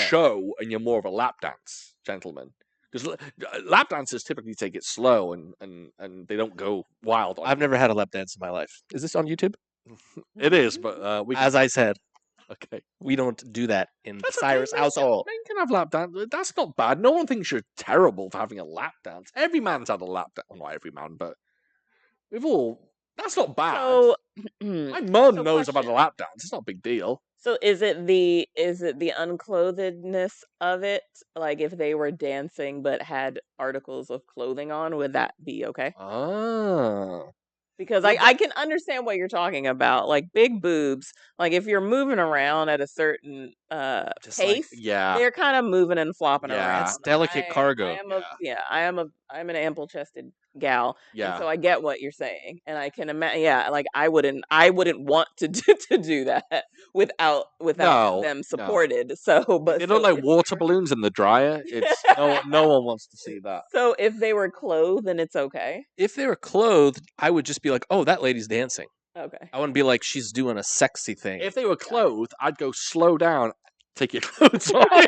show and you're more of a lap dance gentleman. Because lap dancers typically take it slow and they don't go wild. On I've never had a lap dance in my life. Is this on YouTube? It is, but we As I said, okay. we don't do that in the That's Cyrus okay, household. Men can have lap dance. That's not bad. No one thinks you're terrible for having a lap dance. Every man's had a lap dance. Well, not every man, but we've all. That's not bad. So, My mum so knows about a question. lap dance. It's not a big deal. so is it the unclothedness of it? Like if they were dancing but had articles of clothing on, would that be okay? Ah. Because Well, I can understand what you're talking about. Like big boobs, like if you're moving around at a certain Just like, pace, yeah. they're kind of moving and flopping Yeah. around. It's delicate cargo. I'm an ample chested gal. Yeah. And so I get what you're saying. And I can imagine like I wouldn't want to do that without No, them no. supported. So but They so look like if water balloons in the dryer. It's no one wants to see that. so if they were clothed, then it's okay. If they were clothed, I would just be like, oh, that lady's dancing. Okay. I wouldn't be like, she's doing a sexy thing. If they were clothed, I'd go slow down, take your clothes off.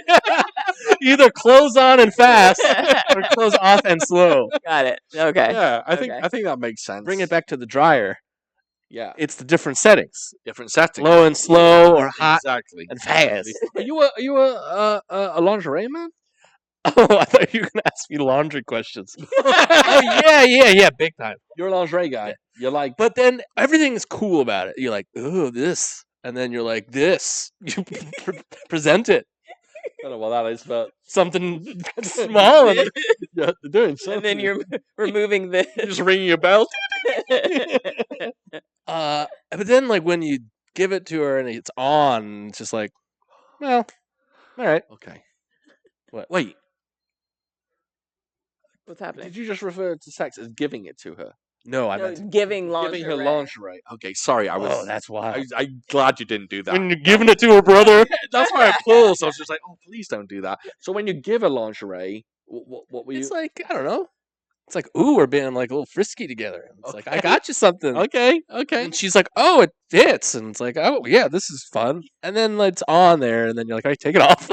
Either clothes on and fast or clothes off and slow. Got it. Okay. Yeah, I Okay. think that makes sense. Bring it back to the dryer. Yeah, It's the different settings. different settings. Low and slow or hot Exactly. and fast. Are you a lingerie man? Oh, I thought you were going to ask me laundry questions. Oh, yeah, big time. You're a lingerie guy. You're like, But then everything's cool about it. You're like, oh, this. And then you're like, this. You present it. I don't know what that is, but Something small. And yeah, they're doing something. And then you're removing the You're just ringing your bell. but then, like, when you give it to her and it's on, it's just like, well, all right. Okay. What? Wait, What's happening? did you just refer to sex as giving it to her? No, I No, meant giving lingerie. Giving her lingerie. Okay, sorry, I was. Oh, that's why. I'm glad you didn't do that. When you're giving it to her brother. That's why I paused. I was just like, oh, please don't do that. So when you give a lingerie, what were you? It's like, I don't know. It's like, ooh, we're being like a little frisky together. It's like, I Okay. got you something. Okay, okay. And she's like, oh, it fits. And it's like, oh, yeah, this is fun. And then it's on there. And then you're like, all right, take it off.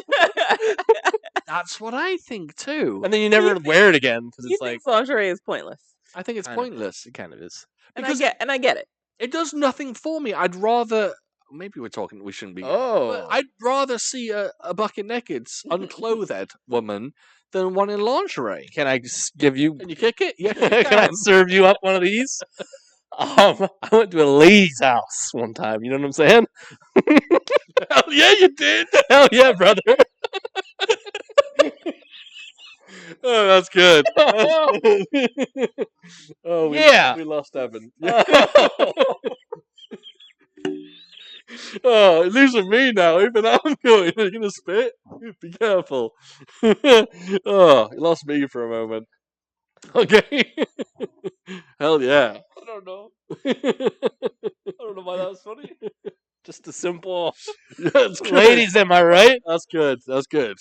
That's what I think too. And then you never wear it again because You it's like, think lingerie is pointless, I think it's Kind of. pointless it kind of is. and because I get it. it does nothing for me. I'd rather. Maybe we're talking. We shouldn't be. But Oh. I'd rather see a bucket naked, unclothed woman than one in lingerie. Can I just give you, Can you kick it? Yeah. can I serve you up one of these? I went to a lady's house one time. You know what I'm saying? Hell yeah, you did. Hell yeah, brother. Oh, that's good. Oh, Yeah. we lost Evan. Oh, it leaves with me now. Even I'm going. You're gonna spit. Be careful. Oh, you lost me for a moment. Okay. Hell yeah. I don't know. I don't know why that was funny. Just a simple Yeah, it's good. ladies, am I right? That's good. That's good.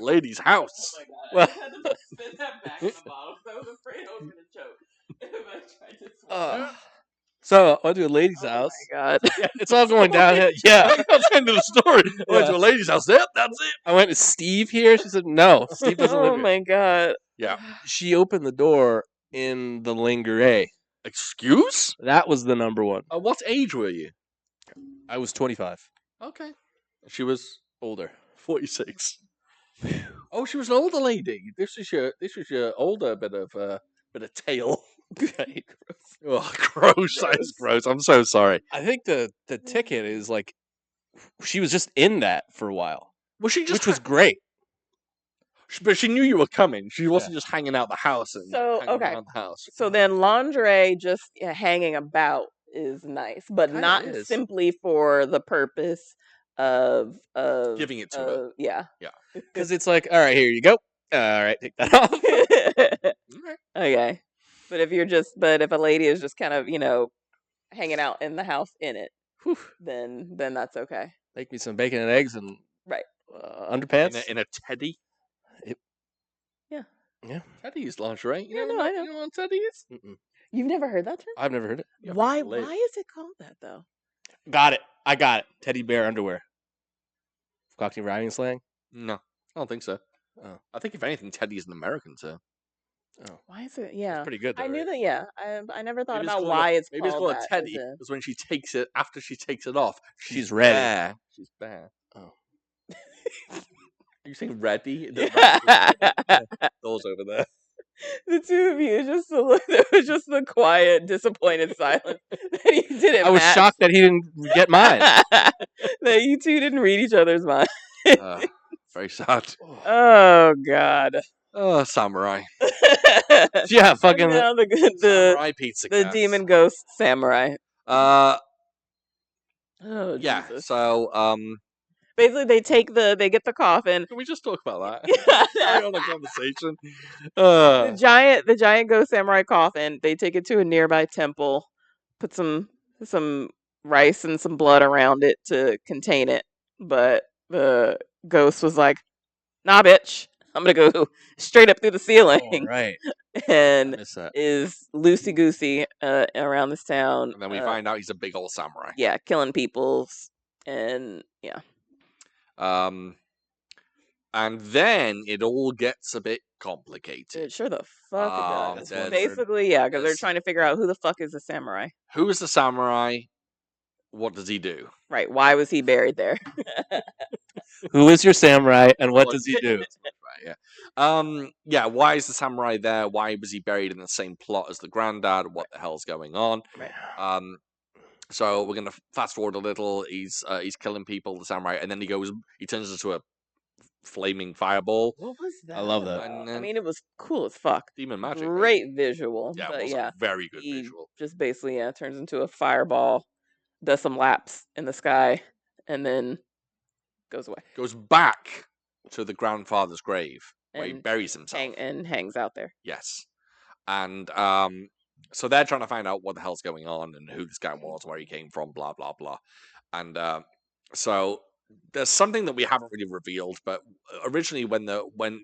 Ladies' house. Well- I had to spit that back in the bottle. I was afraid I was gonna choke if I tried to swallow. So I went to a lady's Oh house. my god! Yeah, it's all going downhill. Yeah. That's the end of the story. I went to a ladies' house. Yep, that's it. I went to Steve here. She said, no, Steve doesn't live Oh here. my god! Yeah. She opened the door in the lingerie. Excuse? That was the number one. What age were you? I was 25. Okay. She was Older. 46. Oh, she was an older lady. This was your older bit of tail. Oh, gross. That is gross. I'm so sorry. I think the ticket is like, she was just in that for a while, Was she just which was great. But she knew you were coming. She wasn't just hanging out the house and So, hanging okay. around the house. So then lingerie just hanging about is nice, but Kinda not is. simply for the purpose of Giving it to her. Yeah. Because it's like, all right, here you go. All right, take that off. Okay. Okay. But if a lady is just kind of, hanging out in the house in it, Whew. then that's okay. Make me some bacon and eggs and Right. underpants. In a teddy. Yeah. Teddy's lingerie. Yeah, no, I know. You know what teddy is? Mm-mm. You've never heard that term? I've never heard it. Yeah, Why live. is it called that though? Got it. I got it. Teddy bear underwear. Cockney rhyming slang. No, I don't think so. Oh. I think if anything, teddy is an American term. Oh, Why is it? Yeah. pretty good. Though, I knew right? that. Yeah, I never thought Maybe it's about called why it's Maybe it's called called a that. teddy as in- because when she takes it, after she takes it off, She's ready. Bare. She's bare. Oh. Are you saying ready? Those over there. The two of you just there was just the quiet, disappointed silence that you didn't. I was match. shocked that he didn't get mine. That you two didn't read each other's mind. Very sad. Oh God. Oh, samurai. Yeah, fucking. Now the Samurai pizza. the cats. demon ghost samurai. Uh, Oh yeah. Jesus. So, Basically, they get the coffin. can we just talk about that? Carry on the conversation. The giant ghost samurai coffin. They take it to a nearby temple, put some rice and some blood around it to contain it. But the ghost was like, "Nah, bitch, I'm gonna go straight up through the ceiling," Oh, right. and Miss that. is loosey goosey around this town. And then we find out he's a big old samurai. Yeah, killing peoples, and yeah. And then it all gets a bit complicated. It sure the fuck it does. there's- Basically, yeah, because they're there's- trying to figure out who the fuck is the samurai. Who is the samurai? What does he do? Right. Why was he buried there? Who is your samurai and what does he do? Right, yeah. Yeah, why is the samurai there? Why was he buried in the same plot as the granddad? What the hell's going on? Right. So we're gonna fast forward a little. He's killing people, the samurai, and then he turns into a flaming fireball. What was that? I love that. And I then mean, it was cool as fuck. demon magic. Great visual. Yeah, but it was yeah, a very good he visual. just basically turns into a fireball, does some laps in the sky, and then goes away Goes back to the grandfather's grave where he And buries himself. and hangs out there. Yes. And so they're trying to find out what the hell's going on and who this guy was, where he came from, blah blah blah. And so there's something that we haven't really revealed, but originally when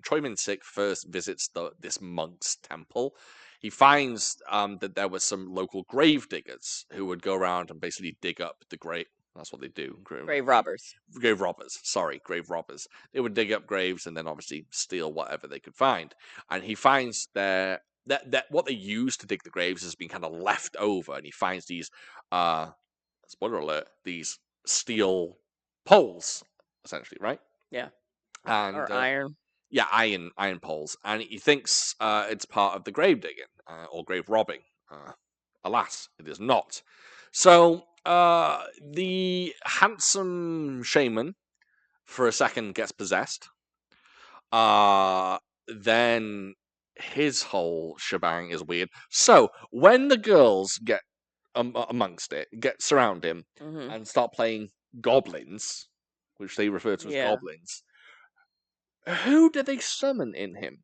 Choi Min-sik first visits this monk's temple, he finds that there were some local grave diggers who would go around and basically dig up the grave. That's what they do. Grave robbers. Grave robbers. Sorry, grave robbers. They would dig up graves and then obviously steal whatever they could find. And he finds that what they use to dig the graves has been kind of left over, and he finds these spoiler alert, these steel poles, essentially, right? Yeah. And Or iron. yeah, iron poles, and he thinks it's part of the grave digging or grave robbing. Alas, it is not. So the handsome shaman, for a second, gets possessed. Then his whole shebang is weird. So when the girls get amongst it, surround him, Mhm. and start playing goblins, which they refer to as Yeah. goblins, who do they summon in him?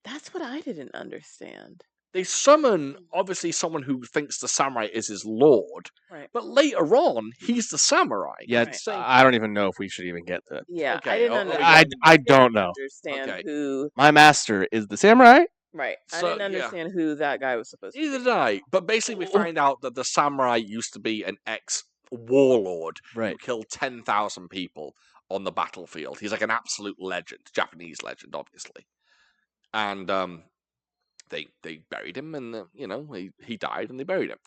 That's what I didn't understand. They summon, obviously, someone who thinks the samurai is his lord, Right. but later on, he's the samurai. Yeah, Right. I don't even know if we should even get to. Yeah, I Okay, didn't oh, understand. I don't know. Understand Okay. who? My master is the samurai. Right. I So, didn't yeah. understand who that guy was supposed to Neither be. did I. But basically, we find out that the samurai used to be an ex-warlord who Right. killed 10,000 people on the battlefield. He's like an absolute legend, Japanese legend, obviously. And they buried him, and he died, and they buried him.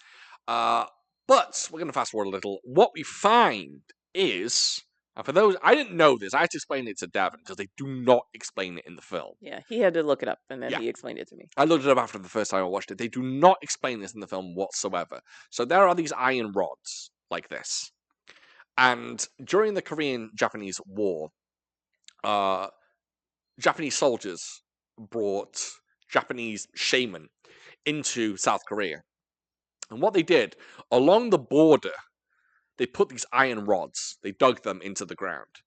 But we're going to fast forward a little. What we find is, and for those I didn't know this, I had to explain it to Devan because they do not explain it in the film. Yeah, he had to look it up, and then Yeah. he explained it to me. I looked it up after the first time I watched it. They do not explain this in the film whatsoever. So there are these iron rods like this. And during the Korean-Japanese War, Japanese soldiers brought Japanese shaman into South Korea. And what they did, along the border, they put these iron rods, they dug them into the ground.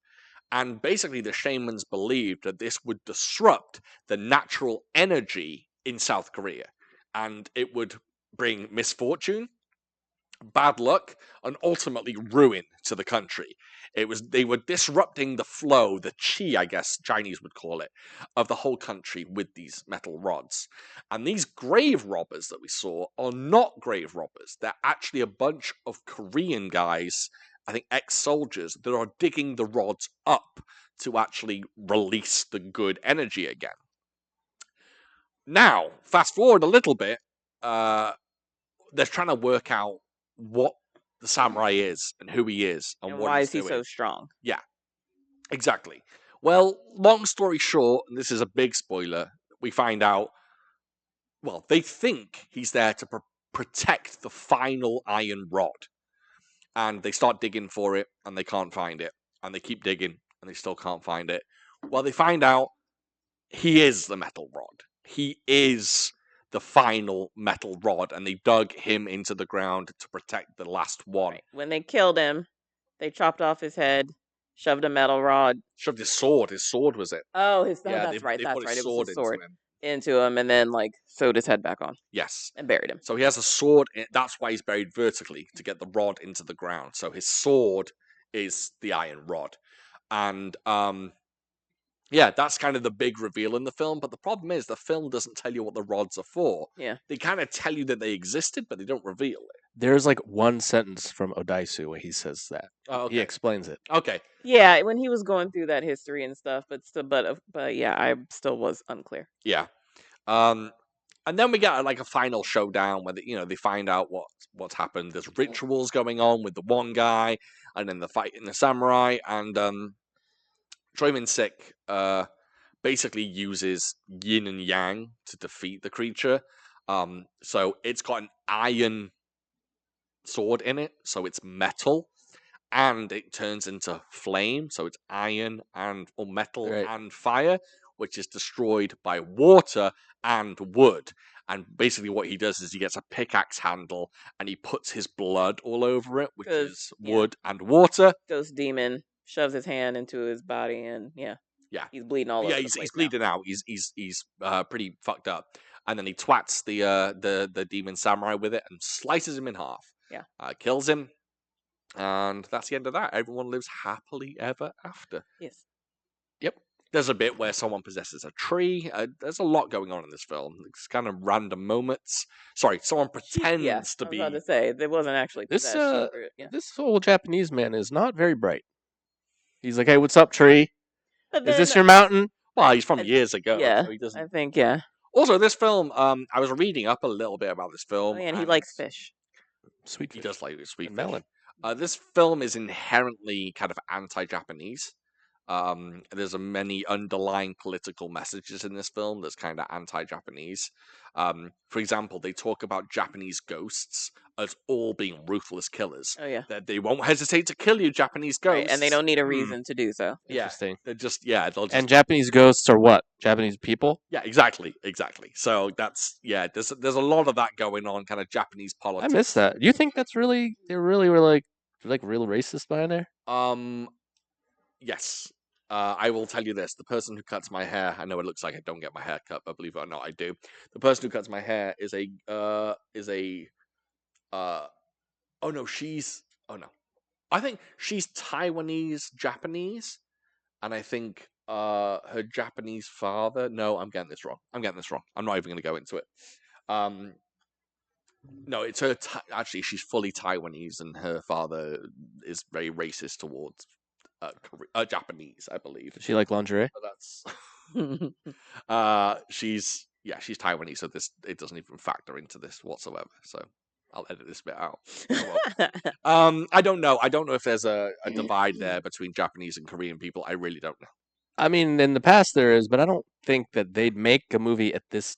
And basically the shamans believed that this would disrupt the natural energy in South Korea. And it would bring misfortune, bad luck, and ultimately ruin to the country. They were disrupting the flow, the chi, I guess Chinese would call it, of the whole country with these metal rods. And these grave robbers that we saw are not grave robbers. They're actually a bunch of Korean guys, I think ex-soldiers, that are digging the rods up to actually release the good energy again. Now, fast forward a little bit, they're trying to work out what the samurai is and who he is and what why he's is he doing. so strong? Yeah, exactly. Well, long story short, and this is a big spoiler, we find out, well, they think he's there to protect the final iron rod. And they start digging for it, and they can't find it. And they keep digging, and they still can't find it. Well, they find out he is the metal rod. He is the final metal rod, and they dug him into the ground to protect the last one. Right. When they killed him, they chopped off his head, shoved a metal rod. Shoved his sword. His sword was it? Oh, that's right. They That's put right. his It was his sword into him. into him, and then like sewed his head back on Yes. and buried him. So he has a sword. That's why he's buried vertically, to get the rod into the ground. So his sword is the iron rod. And yeah, that's kind of the big reveal in the film. But the problem is the film doesn't tell you what the rods are for. Yeah. They kind of tell you that they existed, but they don't reveal it. There's like one sentence from Odaisu where he says that. Oh, okay. He explains it. Okay. Yeah, when he was going through that history and stuff, but yeah, I still was unclear. Yeah. And then we get like a final showdown where they find out what's happened. There's rituals going on with the one guy, and then the fight in the samurai, and Choi Min-sik basically uses yin and yang to defeat the creature. So it's got an iron sword in it, so it's metal, and it turns into flame, so it's iron and or metal and fire, which is destroyed by water and wood. And basically what he does is he gets a pickaxe handle and he puts his blood all over it, which is wood and water. Ghost demon shoves his hand into his body, and he's bleeding all over the place. He's bleeding out. He's pretty fucked up. And then he twats the demon samurai with it and slices him in half. Yeah. Kills him. And that's the end of that. Everyone lives happily ever after. Yes. Yep. There's a bit where someone possesses a tree. There's a lot going on in this film. It's kind of random moments. Sorry, someone pretends to be. I was about to say, it wasn't actually possessed. This old Japanese man is not very bright. He's like, hey, what's up, tree? Is this your mountain? Well, he's from years ago. Yeah, so he doesn't... I think, Also, this film, I was reading up a little bit about this film. And he likes fish. Sweet fish. He does like sweet and fish. melon. This film is inherently kind of anti-Japanese. There's many underlying political messages in this film that's kind of anti-Japanese. For example, they talk about Japanese ghosts as all being ruthless killers. Oh, yeah. That they won't hesitate to kill you, Japanese ghosts. Right, and they don't need a reason to do so. Yeah, Interesting. they're just, they'll just... And Japanese ghosts are what? Japanese people? Yeah, exactly. So that's, there's a lot of that going on, kind of Japanese politics. I miss that. You think that's really, they really were like real racist behind there? Yes. I will tell you this. The person who cuts my hair, I know it looks like I don't get my hair cut, but believe it or not, I do. The person who cuts my hair is a I think she's Taiwanese Japanese, and I think her Japanese father. No, I'm getting this wrong. I'm not even going to go into it. No, it's her. Actually, she's fully Taiwanese, and her father is very racist towards Japanese, I believe. Does she like lingerie? But that's she's Taiwanese, so it doesn't even factor into this whatsoever. So I'll edit this bit out. I don't know. I don't know if there's a divide there between Japanese and Korean people. I really don't know. I mean, in the past there is, but I don't think that they'd make a movie at this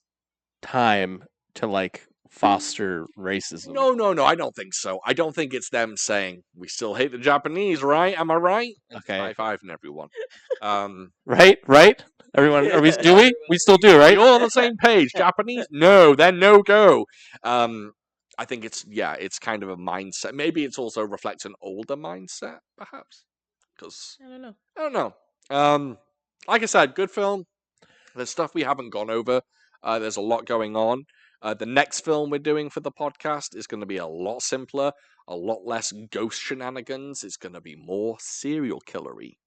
time to like foster racism. No, I don't think so. I don't think it's them saying we still hate the Japanese, right? Am I right? Okay. High five and everyone. Right. Everyone, do we? We still do, right? Are you all on the same page? Japanese? No, then no go. I think it's kind of a mindset. Maybe it's also reflects an older mindset, perhaps. Because I don't know. I don't know. Like I said, good film. There's stuff we haven't gone over. There's a lot going on. The next film we're doing for the podcast is going to be a lot simpler, a lot less ghost shenanigans. It's going to be more serial killery.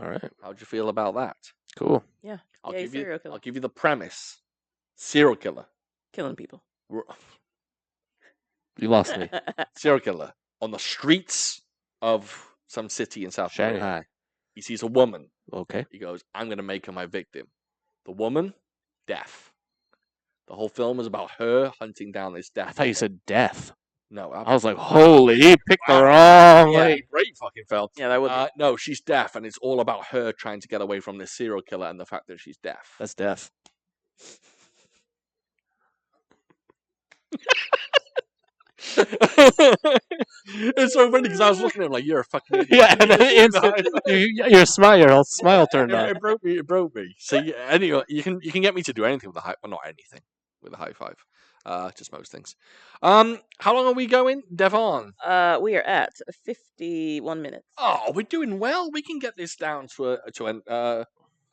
All right. How'd you feel about that? Cool. Yeah. I'll Yay, give you. serial killer. I'll give you the premise. Serial killer. Killing people. You lost me. Serial killer on the streets of some city in South Korea. Shanghai. He sees a woman. Okay. He goes, "I'm going to make her my victim." The woman, deaf. The whole film is about her hunting down this deaf. I thought you said death. No, I was like, holy, he picked the wrong. yeah, Like, great fucking film. Yeah, that would be. No, she's deaf, and it's all about her trying to get away from this serial killer and the fact that she's deaf. that's death. It's so funny because I was looking at him like, "You're a fucking idiot." Yeah, and then your smile turned on. It broke me. It broke me. So yeah, anyway, you can get me to do anything with a high, well, not anything with a high five. Just most things. How long are we going, Devan? We are at 51 minutes. Oh, we're doing well. We can get this down to an. Go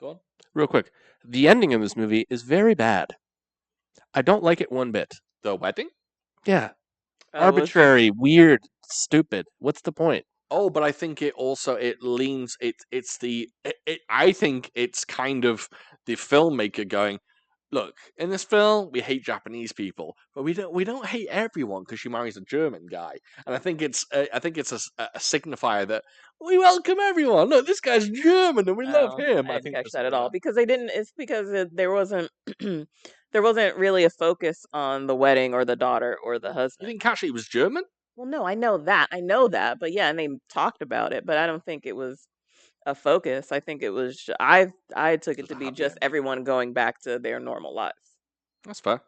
on. Real quick, the ending of this movie is very bad. I don't like it one bit. The wedding. Yeah, Was- arbitrary, weird, stupid. What's the point? Oh, but I think it also leans. I think it's kind of the filmmaker going, "Look, in this film, we hate Japanese people, but we don't hate everyone because she marries a German guy." And I think it's a signifier that we welcome everyone. Look, this guy's German and we love him. I I didn't think catch that's that at what all because they didn't. It's because there wasn't there wasn't really a focus on the wedding or the daughter or the You husband. didn't catch it? He was German. Well, no, I know that, but yeah, and they talked about it, but I don't think it was a focus. I think it was. I took it Just to a be happy just ending. everyone going back to their normal lives. That's fair.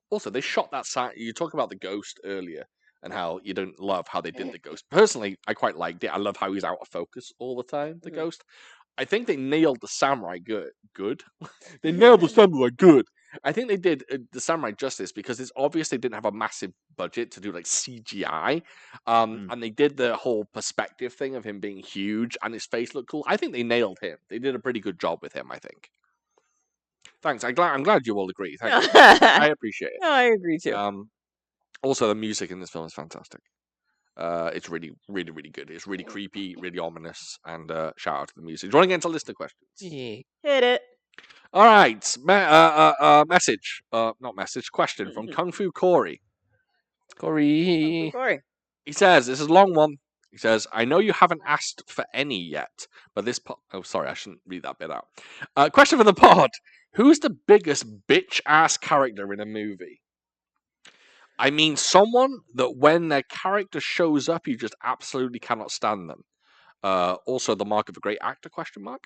Also, they shot that sign. You talk about the ghost earlier and how you don't love how they did the ghost. Personally, I quite liked it. I love how he's out of focus all the time. The Mhm. ghost. I think they nailed the samurai good. They nailed the samurai good. I think they did the samurai justice because it's obvious they didn't have a massive budget to do like CGI, and they did the whole perspective thing of him being huge and his face looked cool. I think they nailed him. They did a pretty good job with him. I think. Thanks. I'm glad you all agree. Thank you. I appreciate it. No, I agree too. Also, the music in this film is fantastic. It's really, really, really good. It's really creepy, really ominous, and shout out to the music. Do you want to get into listener questions? Hit it. All right. Message. Not message. Question from Kung Fu Corey. Corey. Corey. He says, this is a long one. He says, I know you haven't asked for any yet, but this oh, sorry, I shouldn't read that bit out. Question for the pod. Who's the biggest bitch-ass character in a movie? I mean, someone that when their character shows up, you just absolutely cannot stand them. Also, the mark of a great actor, question mark.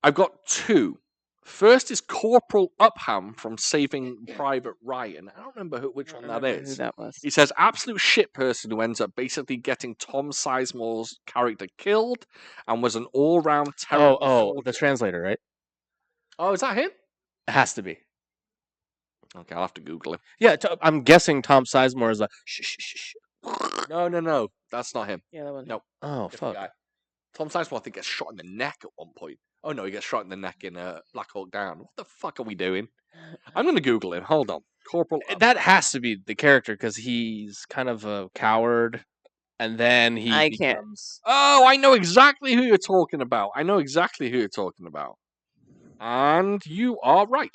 I've got two. First is Corporal Upham from Saving Private Ryan. I don't remember which one that is. Who that was. He says, absolute shit person who ends up basically getting Tom Sizemore's character killed and was an all-round terrible Oh, the soldier. translator, right? Oh, is that him? It has to be. Okay, I'll have to Google him. Yeah, I'm guessing Tom Sizemore is like, shh. No. That's not him. Yeah, that one. No. Oh, Different fuck. guy. Tom Sizemore, I think, gets shot in the neck at one point. Oh, no, he gets shot in the neck in Black Hawk Down. What the fuck are we doing? I'm going to Google him. Hold on. Corporal Upham. That has to be the character because he's kind of a coward, and then he I can't. becomes. Oh, I know exactly who you're talking about. And you are right.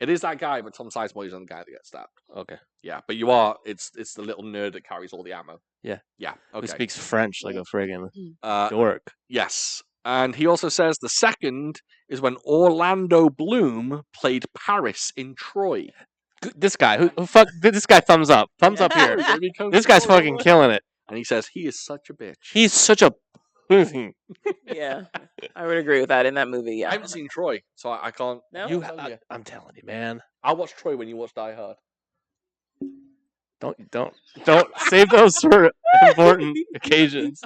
It is that guy, but Tom Sizemore is the guy that gets stabbed. Okay. Yeah, but you are. It's the little nerd that carries all the ammo. Yeah. Yeah. Who Okay. speaks French like a friggin' Uh, dork. yes. And he also says the second is when Orlando Bloom played Paris in Troy. This guy, who fuck? This guy, thumbs up here. This guy's fucking killing it. And he says he is such a bitch. He's such a. Yeah, I would agree with that in that movie. Yeah. I haven't seen Troy, so I can't. No? You, tell you. I'm telling you, man. I'll watch Troy when you watch Die Hard. Don't save those for important occasions.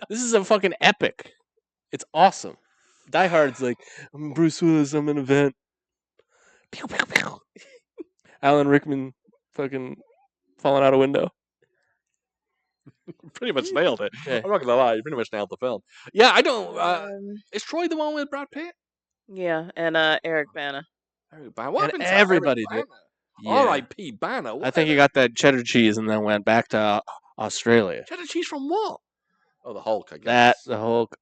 This is a fucking epic. It's awesome. Die Hard's like, I'm Bruce Willis, I'm an event. Pew, pew, pew. Alan Rickman fucking falling out a window. Pretty much nailed it. Yeah. I'm not gonna lie, you pretty much nailed the film. Yeah, I don't. Um, Is Troy the one with Brad Pitt? yeah, and Eric Bana. Eric Bana. What And happened to everybody Eric did. Bana? Yeah. R.I.P. Banner. I think he got that cheddar cheese and then went back to Australia. cheddar cheese from what? Oh, the Hulk, I guess. That, the Hulk.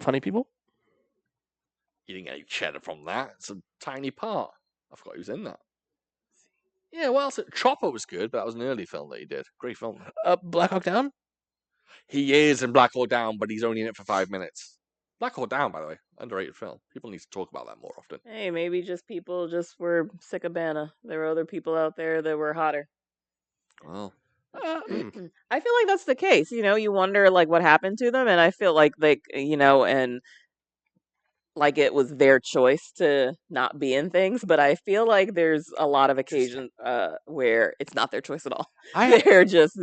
Funny people? You didn't get any cheddar from that. It's a tiny part. I forgot he was in that. Yeah, well, Chopper was good, but that was an early film that he did. Great film. Black Hawk Down? He is in Black Hawk Down, but he's only in it for 5 minutes. Black Hawk Down, by the way, underrated film. People need to talk about that more often. Hey, maybe just people just were sick of Bana. There were other people out there that were hotter. Well, I feel like that's the case. You wonder like what happened to them, and I feel like and like it was their choice to not be in things, but I feel like there's a lot of occasions where it's not their choice at all. They're just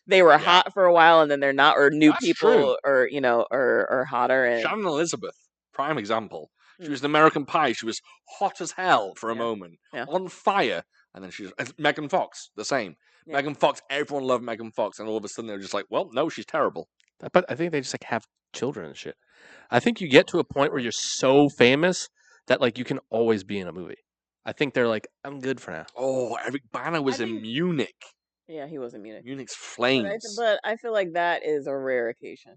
they were hot for a while and then they're not, or new That's people, or or hotter. And Shannon Elizabeth, prime example. She was in American Pie. She was hot as hell for a moment, on fire, and then she's Megan Fox, the same. Yeah. Megan Fox, everyone loved Megan Fox, and all of a sudden they're just like, well, no, she's terrible. But I think they just like have children and shit. I think you get to a point where you're so famous that like you can always be in a movie. I think they're like, I'm good for now. Oh, Eric Bana was in Munich. Yeah, he was in Munich. Munich's Flames. But I feel like that is a rare occasion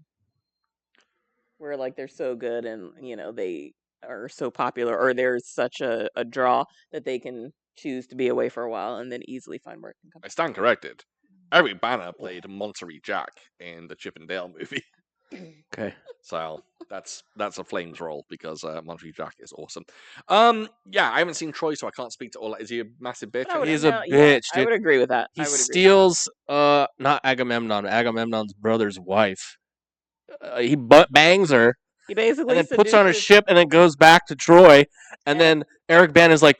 where like they're so good and they are so popular, or there's such a draw that they can choose to be away for a while and then easily find work and come I stand corrected. Eric Bana played Monterey Jack in the Chip and Dale movie. Okay. So that's a Flames role because Monterey Jack is awesome. Yeah, I haven't seen Troy, so I can't speak to all that. Is he a massive bitch? He's a bitch, I dude. would agree with that. He steals not Agamemnon's brother's wife. He bangs her. He basically and then puts her on a ship and then goes back to Troy. And then Eric Bana's like,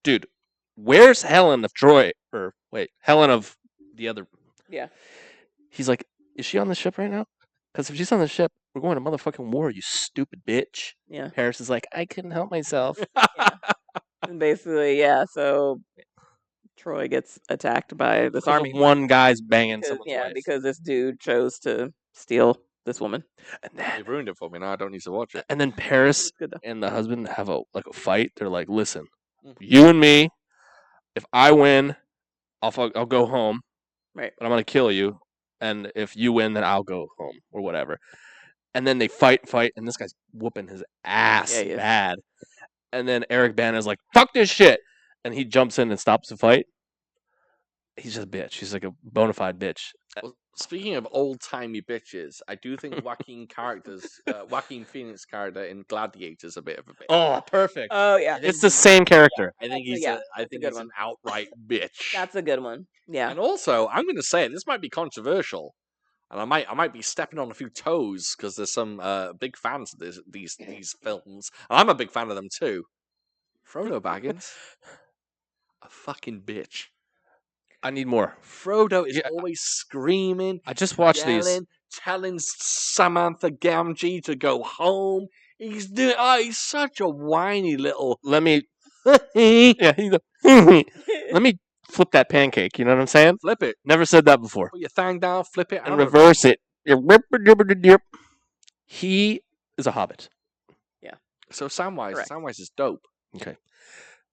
dude, where's Helen of Troy? Or wait, Helen of the other. Yeah. He's like, is she on the ship right now? Because if she's on the ship, we're going to motherfucking war, you stupid bitch. Yeah. Paris is like, I couldn't help myself. And basically, so Troy gets attacked by this army. One guy's banging someone's wife. Because this dude chose to steal this woman. And then You've ruined it for me. Now I don't need to watch it. And then Paris good, and the husband have a fight. They're like, listen, you and me, if I win, I'll go home. Right. But I'm going to kill you. And if you win, then I'll go home or whatever. And then they fight, and this guy's whooping his ass bad. And then Eric Bana's like, fuck this shit. And he jumps in and stops the fight. He's just a bitch. He's like a bona fide bitch. Well, speaking of old-timey bitches, I do think Joaquin Phoenix character in Gladiator's a bit of a bitch. Oh, perfect. Oh, yeah. It's the same character. I think he's an outright bitch. That's a good one. Yeah. And also, I'm going to say, this might be controversial, and I might be stepping on a few toes because there's some big fans of these films, and I'm a big fan of them too. Frodo Baggins, a fucking bitch. I need more. Frodo is always screaming. I just watched yelling, telling Samantha Gamgee to go home. He's such a whiny little. Let me. Let me flip that pancake. You know what I'm saying? Flip it. Never said that before. Put your thing down, flip it, and reverse it. He is a hobbit. Yeah. So Samwise is dope. Okay.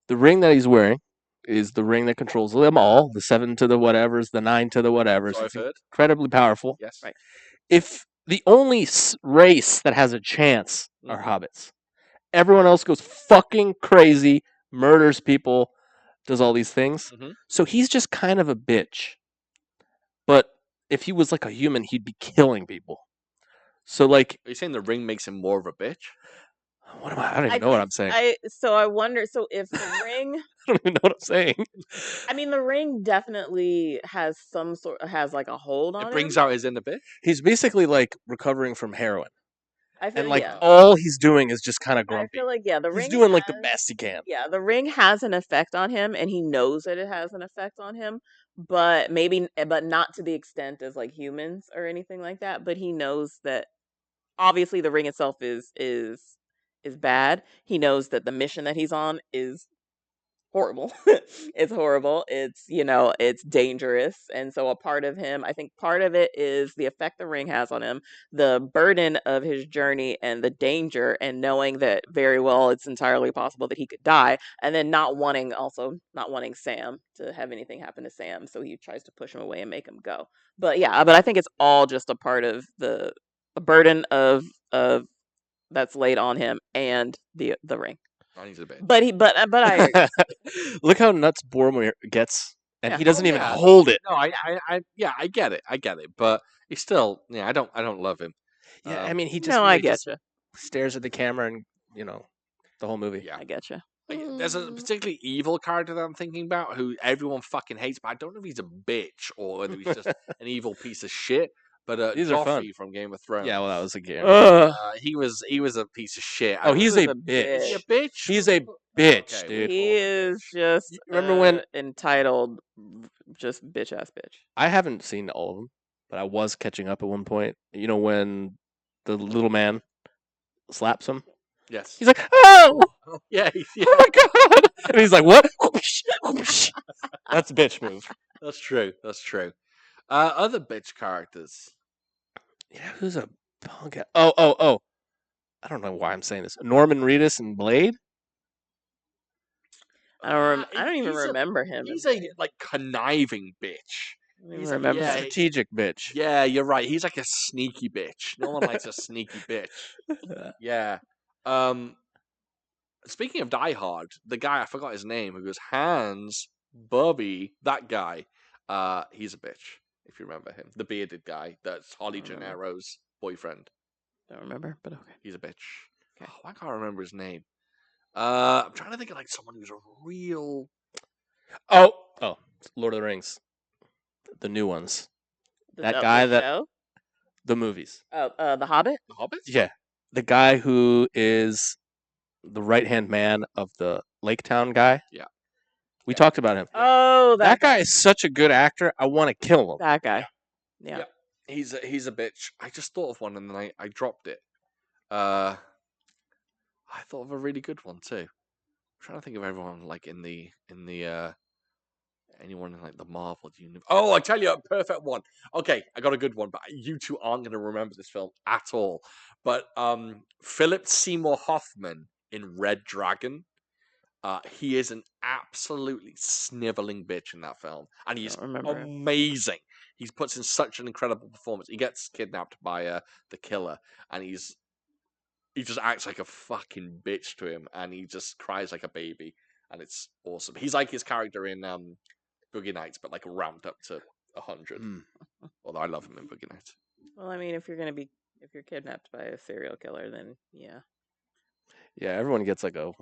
The ring that he's wearing is the ring that controls them all. The 7 to the whatevers, the 9 to the whatevers. So it's incredibly powerful. Yes. Right. If the only race that has a chance are hobbits, everyone else goes fucking crazy, murders people, does all these things. Mm-hmm. So he's just kind of a bitch. But if he was like a human, he'd be killing people. So like, are you saying the ring makes him more of a bitch? What am I? I don't even know what I'm saying. I wonder. So if the ring, I don't even know what I'm saying. I mean, the ring definitely has like a hold on it. Brings him. out his inner bitch. He's basically like recovering from heroin. I feel all he's doing is just kind of grumpy. I feel like the ring. He's doing like the best he can. Yeah, the ring has an effect on him, and he knows that it has an effect on him. But not to the extent as like humans or anything like that. But he knows that obviously the ring itself is is bad. He knows that the mission that he's on is horrible. It's horrible. It's, it's dangerous. And so a part of him, I think part of it is the effect the ring has on him, the burden of his journey and the danger, and knowing that very well it's entirely possible that he could die, and then not wanting Sam to have anything happen to Sam, so he tries to push him away and make him go. But yeah, but I think it's all just a part of the burden of that's laid on him and the ring. He's a bitch. But I agree. Look how nuts Boromir gets, and Yeah. he doesn't even yeah. hold it. No, I get it, but he's still, I don't love him. Yeah, I mean, he just No, I really just getcha. stares at the camera, and the whole movie. Yeah. I getcha. Like, there's a particularly evil character that I'm thinking about who everyone fucking hates, but I don't know if he's a bitch or whether he's just an evil piece of shit. But These are fun. Joffrey from Game of Thrones. Yeah, well, that was a game. He was a piece of shit. Oh, he's He a was a bitch. Is he a bitch? He's a bitch, Okay, dude. He is just You remember when- entitled, just bitch ass bitch. I haven't seen all of them, but I was catching up at one point. You know when the little man slaps him? Yes. He's like, "Oh, yeah, oh my god!" And he's like, "What?" That's a bitch move. That's true. That's true. Other bitch characters. Yeah, who's a punk? Oh. I don't know why I'm saying this. Norman Reedus and Blade. I don't even He's a- remember him. He's a like conniving bitch. I don't even he's a- remember yeah, him. Strategic bitch. Yeah, you're right. He's like a sneaky bitch. No one likes a sneaky bitch. Yeah. Speaking of Die Hard, the guy I forgot his name who goes Hans, Bubby, that guy. He's a bitch. If you remember him, the bearded guy. That's Holly Gennaro's boyfriend. Don't remember, but okay. He's a bitch. Okay. Oh, I can't remember his name. I'm trying to think of like someone who's a real. Oh, Lord of the Rings, the new ones, That guy that- show? the movies. The Hobbit. The Hobbits? Yeah, the guy who is the right-hand man of the Lake Town guy. Yeah. We talked about him. Oh, That guy is such a good actor. I want to kill him. That guy. Yeah. He's a bitch. I just thought of one and then I dropped it. I thought of a really good one too. I'm trying to think of everyone like in the anyone in like the Marvel universe. Oh, I tell you, a perfect one. Okay, I got a good one, but you two aren't going to remember this film at all. But Philip Seymour Hoffman in Red Dragon. He is an absolutely sniveling bitch in that film, and he's Don't remember him. amazing. He puts in such an incredible performance. He gets kidnapped by the killer, and he just acts like a fucking bitch to him, and he just cries like a baby, and it's awesome. He's like his character in Boogie Nights, but like ramped up to 100. Mm. Although I love him in Boogie Nights. Well, I mean, if you're kidnapped by a serial killer, then yeah. Yeah, everyone gets like a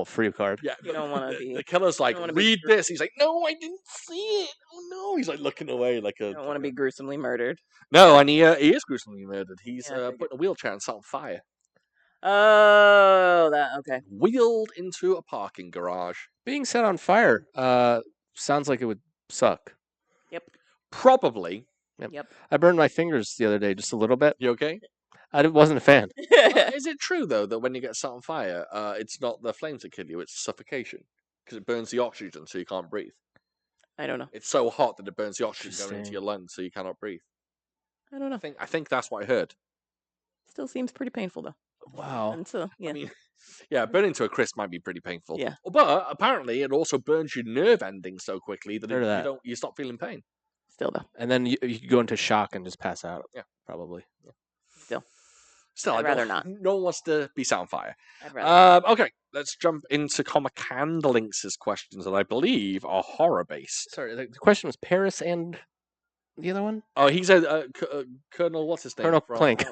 free card. Yeah, You don't wanna be- The killer's like, don't wanna be read this. He's like, no, I didn't see it. Oh no, he's like looking away like a. You don't want to be gruesomely murdered. No, and he is gruesomely murdered. He's Yeah, I figured. put in a wheelchair and set on fire. Oh, that okay. Wheeled into a parking garage. Being set on fire sounds like it would suck. Yep. Probably. Yep. I burned my fingers the other day just a little bit. You okay? I wasn't a fan. Is it true though that when you get set on fire, it's not the flames that kill you; it's suffocation because it burns the oxygen, so you can't breathe. I don't know. It's so hot that it burns the oxygen going into Interesting. your lungs, so you cannot breathe. I don't know. I think that's what I heard. Still seems pretty painful though. Wow. Until yeah. I mean, yeah, burning to a crisp might be pretty painful. Yeah. But apparently, it also burns your nerve endings so quickly that, Heard of that. you stop feeling pain. Still though. And then you could go into shock and just pass out. Yeah. Probably. Still, I'd I rather don't- not. No one wants to be set on fire. I'd rather. Okay, let's jump into Comic Candelinx's questions that I believe are horror based. Sorry, the question was Paris and the other one? Oh, he's a Colonel. What's his name? Colonel from, Clank.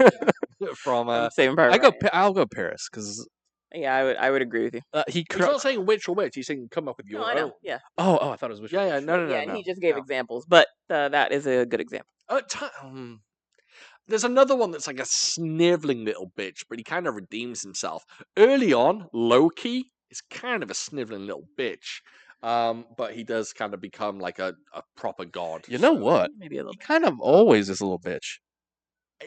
from I'm saving part. I'll go Paris because Yeah, I would agree with you. he. he's not saying which or which. He's saying come up with your No, I know. own. Yeah. Oh, I thought it was. Which Yeah, one. no. Yeah, and he just gave examples, but that is a good example. There's another one that's like a sniveling little bitch, but he kind of redeems himself. Early on, Loki is kind of a sniveling little bitch, but he does kind of become like a proper god. You know so- what? Maybe a little He bit. kind of always is a little bitch.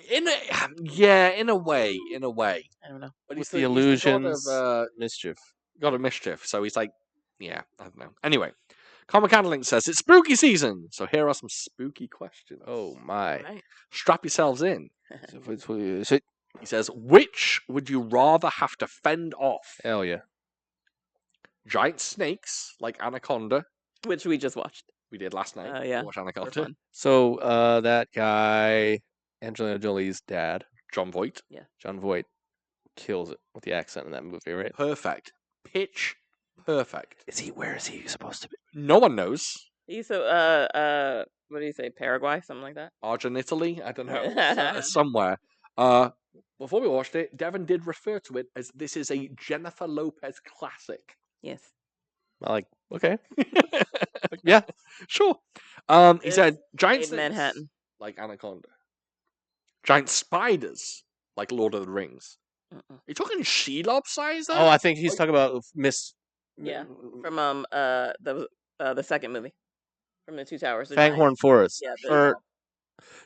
in a way. I don't know. But With he's the he's illusions, god of mischief. God of mischief. So he's like, yeah, I don't know. Anyway, Comic Handling says it's spooky season, so here are some spooky questions. Oh my! All right. Strap yourselves in. So- He says, which would you rather have to fend off? Hell yeah! Giant snakes like Anaconda. Which we just watched. We did last night. Yeah. We watched For Anaconda. fun. So that guy, Angelina Jolie's dad, John Voight. John Voight, kills it with the accent in that movie, right? Perfect. Pitch perfect. Where is he supposed to be? No one knows. He's so what do you say? Paraguay, something like that. Argent, Italy? I don't know. Somewhere. Before we watched it, Devon did refer to it as this is a Jennifer Lopez classic. Yes. Okay, yeah, Sure. He It's said giant made in snakes Manhattan. like Anaconda. Giant spiders like Lord of the Rings. Mm-mm. Are you talking Shelob size though? Oh, I think he's talking about Miss. Yeah. From the second movie, from the Two Towers. the Fanghorn giant- Forest. Yeah. Or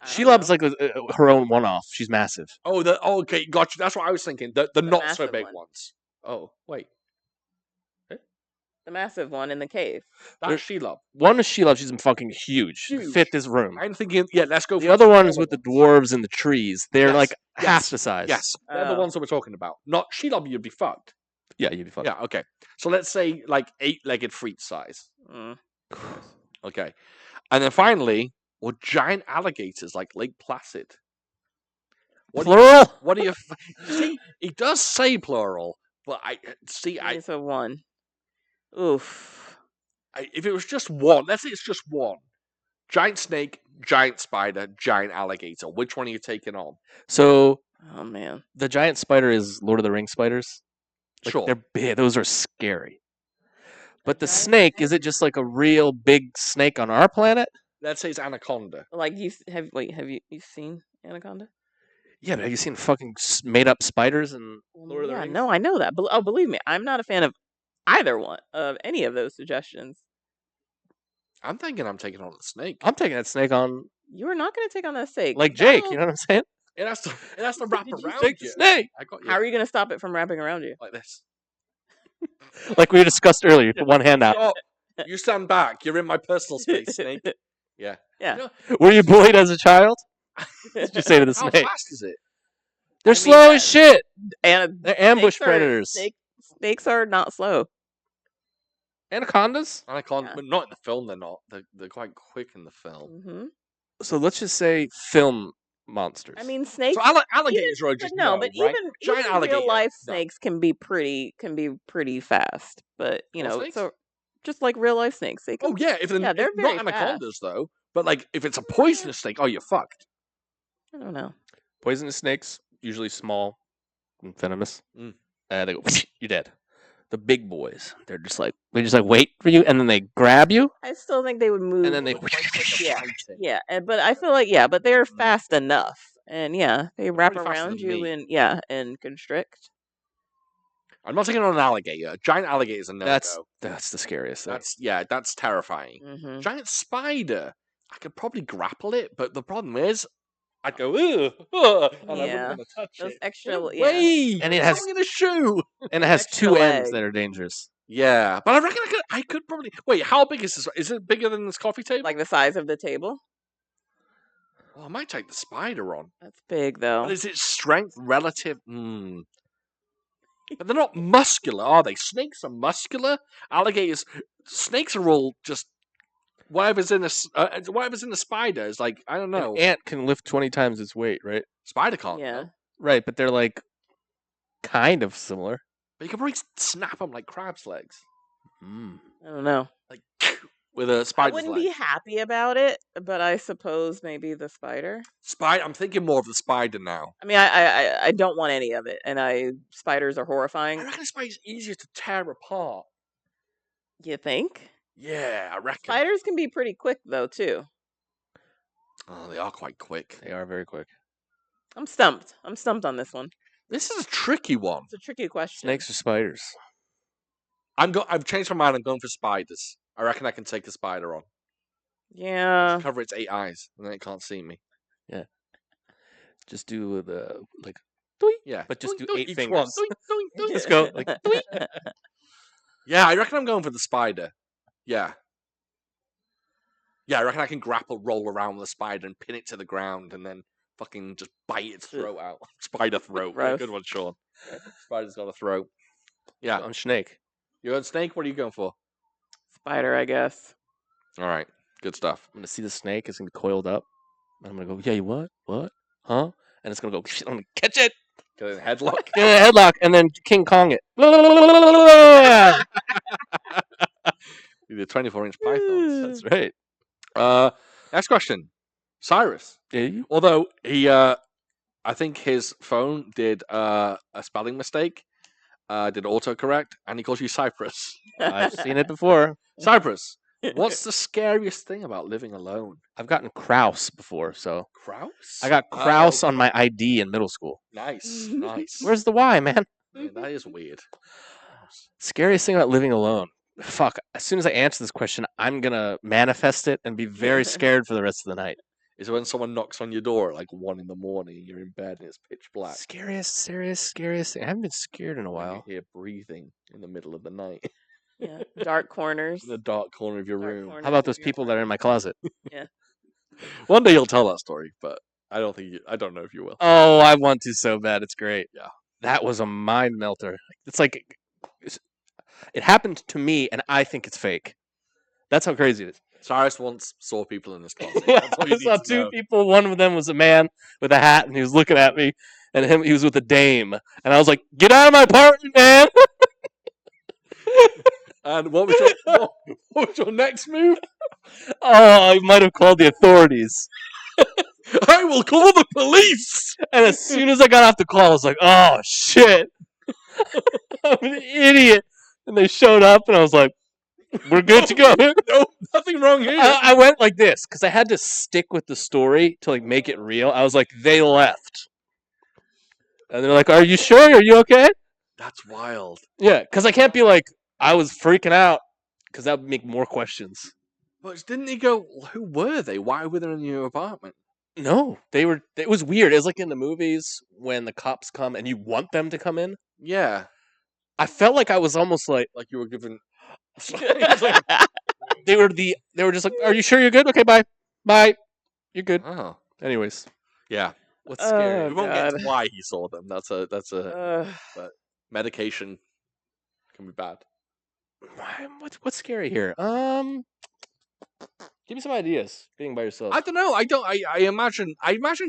I don't Shelob's know. like her own one-off. She's massive. Okay, gotcha. That's what I was thinking. The not so massive big one. ones. Oh, wait. The massive one in the cave. That's Shelob. One is Shelob. She's fucking huge. She could Huge. fit this room. I'm thinking, yeah, let's go for The other smaller ones with the dwarves and the trees, they're Yes, like yes, half the size. Yes, they're the Oh. ones that we're talking about. Not Shelob, you'd be fucked. Yeah, you'd be fine. Yeah, okay. So let's say like 8-legged freak size. Mm. Okay. And then finally, giant alligators like Lake Placid. Plural. What do you see? He does say plural, but It's a one. Oof. if it was just one, let's say it's just one. Giant snake, giant spider, giant alligator. Which one are you taking on? So Oh man. the giant spider is Lord of the Rings spiders. Like, Sure. they're big. Those are scary. But the giant snake, is it just like a real big snake on our planet? Let's say it's anaconda. Like have you seen Anaconda? Yeah, but have you seen fucking made up spiders and Lord of the Yeah, Rings? no, I know that. But believe me, I'm not a fan of either one of any of those suggestions. I'm thinking I'm taking on the snake. I'm taking that snake on You are not going to take on that snake. like Jake. That'll- You know what I'm saying? It has to wrap Did you around Take the you. snake. I got you. How are you going to stop it from wrapping around you? Like this. Like we discussed earlier. Put one hand out. Stop. You stand back. You're in my personal space, snake. Yeah. Yeah. You know, Were you bullied as a child? Did you say to the how snake? fast is it? They're I mean, slow as shit. And They're ambush snakes are- predators. Snakes are not slow. Anacondas. Yeah. But not in the film. They're not. They're quite quick in the film. Hmm. So let's just say film monsters. I mean, snakes. So alligators are but just no, no, but right? even Giant even alligator, real life no. snakes can be pretty fast. But you Real know, snakes? so just like real life snakes, they can. Oh yeah, if they're, Yeah, they're if very not anacondas though. But like if it's a poisonous snake, oh you're fucked. I don't know. poisonous snakes, usually small and venomous. Mm. They go, you're dead. The big boys, they just like wait for you, and then they grab you, I still think they would move. and then they. Yeah, yeah, but I feel like but they're fast enough, and yeah, they wrap pretty faster around than you me. and constrict. I'm not taking on an alligator. Giant alligators are no go. That's the scariest thing. That's terrifying. Hmm. Giant spider, I could probably grapple it, but the problem is, I'd go, ugh, ugh, and I Yeah, wouldn't want to touch those it. extra, No yeah. way! And it It's has- only in a shoe. And it has extra two ends leg. that are dangerous. Yeah, but I reckon I could probably wait. How big is this? Is it bigger than this coffee table? Like the size of the table. Well, I might take the spider on. That's big though. But is its strength relative? But they're not muscular, are they? Snakes are muscular. Alligators, snakes are all just whatever's in a spider is like I don't know. An ant can lift 20 times its weight, right? Spider can't. Yeah. though. Right, but they're like kind of similar. But you can probably snap them like crab's legs, Mm. I don't know. like with a I spider's wouldn't leg. be happy about it, but I suppose maybe the spider. Spider. I'm thinking more of the spider now. I mean, I don't want any of it, and spiders are horrifying. I reckon a spider's easier to tear apart. You think? Yeah, I reckon. Spiders can be pretty quick though too. Oh, they are quite quick. They are very quick. I'm stumped. I'm stumped on this one. This is a tricky one. It's a tricky question. Snakes or spiders? I've changed my mind. I'm going for spiders. I reckon I can take the spider on. Yeah. Cover its 8 eyes, and then it can't see me. Just do the like, Yeah, but just doink, do doink, 8 each fingers. one. Doink, doink, doink. Just go like, Yeah, I reckon I'm going for the spider. Yeah. Yeah, I reckon I can grapple, roll around with the spider, and pin it to the ground, and then fucking just bite its throat out. Spider throat. Yeah, Gross. good one, Sean. Spider's got a throat. Yeah. on snake. You're on snake? What are you going for? Spider, I guess. All right. Good stuff. I'm gonna see the snake. It's gonna be coiled up. And I'm gonna go, yeah, what? What? Huh? And it's gonna go, I'm gonna catch it. Get a headlock. Get a headlock, and then King Kong it. The 24-inch pythons. That's right. Next question. Cyrus. Yeah, Although he, I think his phone did a spelling mistake, did autocorrect, and he calls you Cypress. I've seen it before. Cypress, what's the scariest thing about living alone? I've gotten Kraus before, so Kraus? I got Kraus on my ID in middle school. Nice, nice. Where's the Y, man? Yeah, that is weird. Scariest thing about living alone. Fuck. As soon as I answer this question, I'm gonna manifest it and be very scared for the rest of the night. Is when someone knocks on your door at like 1 in the morning and you're in bed and it's pitch black. Scariest thing. I haven't been scared in a And while. you hear breathing in the middle of the night Yeah. Dark corners. in the dark corner of your Dark room. corners How about of those your people that are in my closet? One day you'll tell that story, but I don't think I don't know if you will. Oh, I want to so bad. It's great. Yeah. That was a mind melter. It's like it happened to me, and I think it's fake. That's how crazy it is. Cyrus once saw people in his closet. Yeah, That's all you I saw need to 2 know. people. One of them was a man with a hat, and he was looking at me, and he was with a dame, and I was like, "Get out of my apartment, man!" And what was your next move? Oh, I might have called the authorities. I will call the police. And as soon as I got off the call, I was like, "Oh shit, I'm an idiot!" And they showed up, and I was like, "We're good to go." No, nothing wrong here. I went like this because I had to stick with the story to like make it real. I was like, "They left," and they're like, "Are you sure? Are you okay?" That's wild. Yeah, because I can't be like, I was freaking out, because that would make more questions. But didn't he go? Who were they? Why were they in your apartment? No, they were. It was weird. It was like in the movies when the cops come and you want them to come in. Yeah, I felt like I was almost like like you were given. they were just like, "Are you sure you're good? Okay, bye, you're good." Oh, Anyways, yeah. what's Oh, scary? We won't get to God. why he saw them. That's a Ugh. medication can be bad. What's scary here? Give me some ideas. Being by yourself. I don't know. I imagine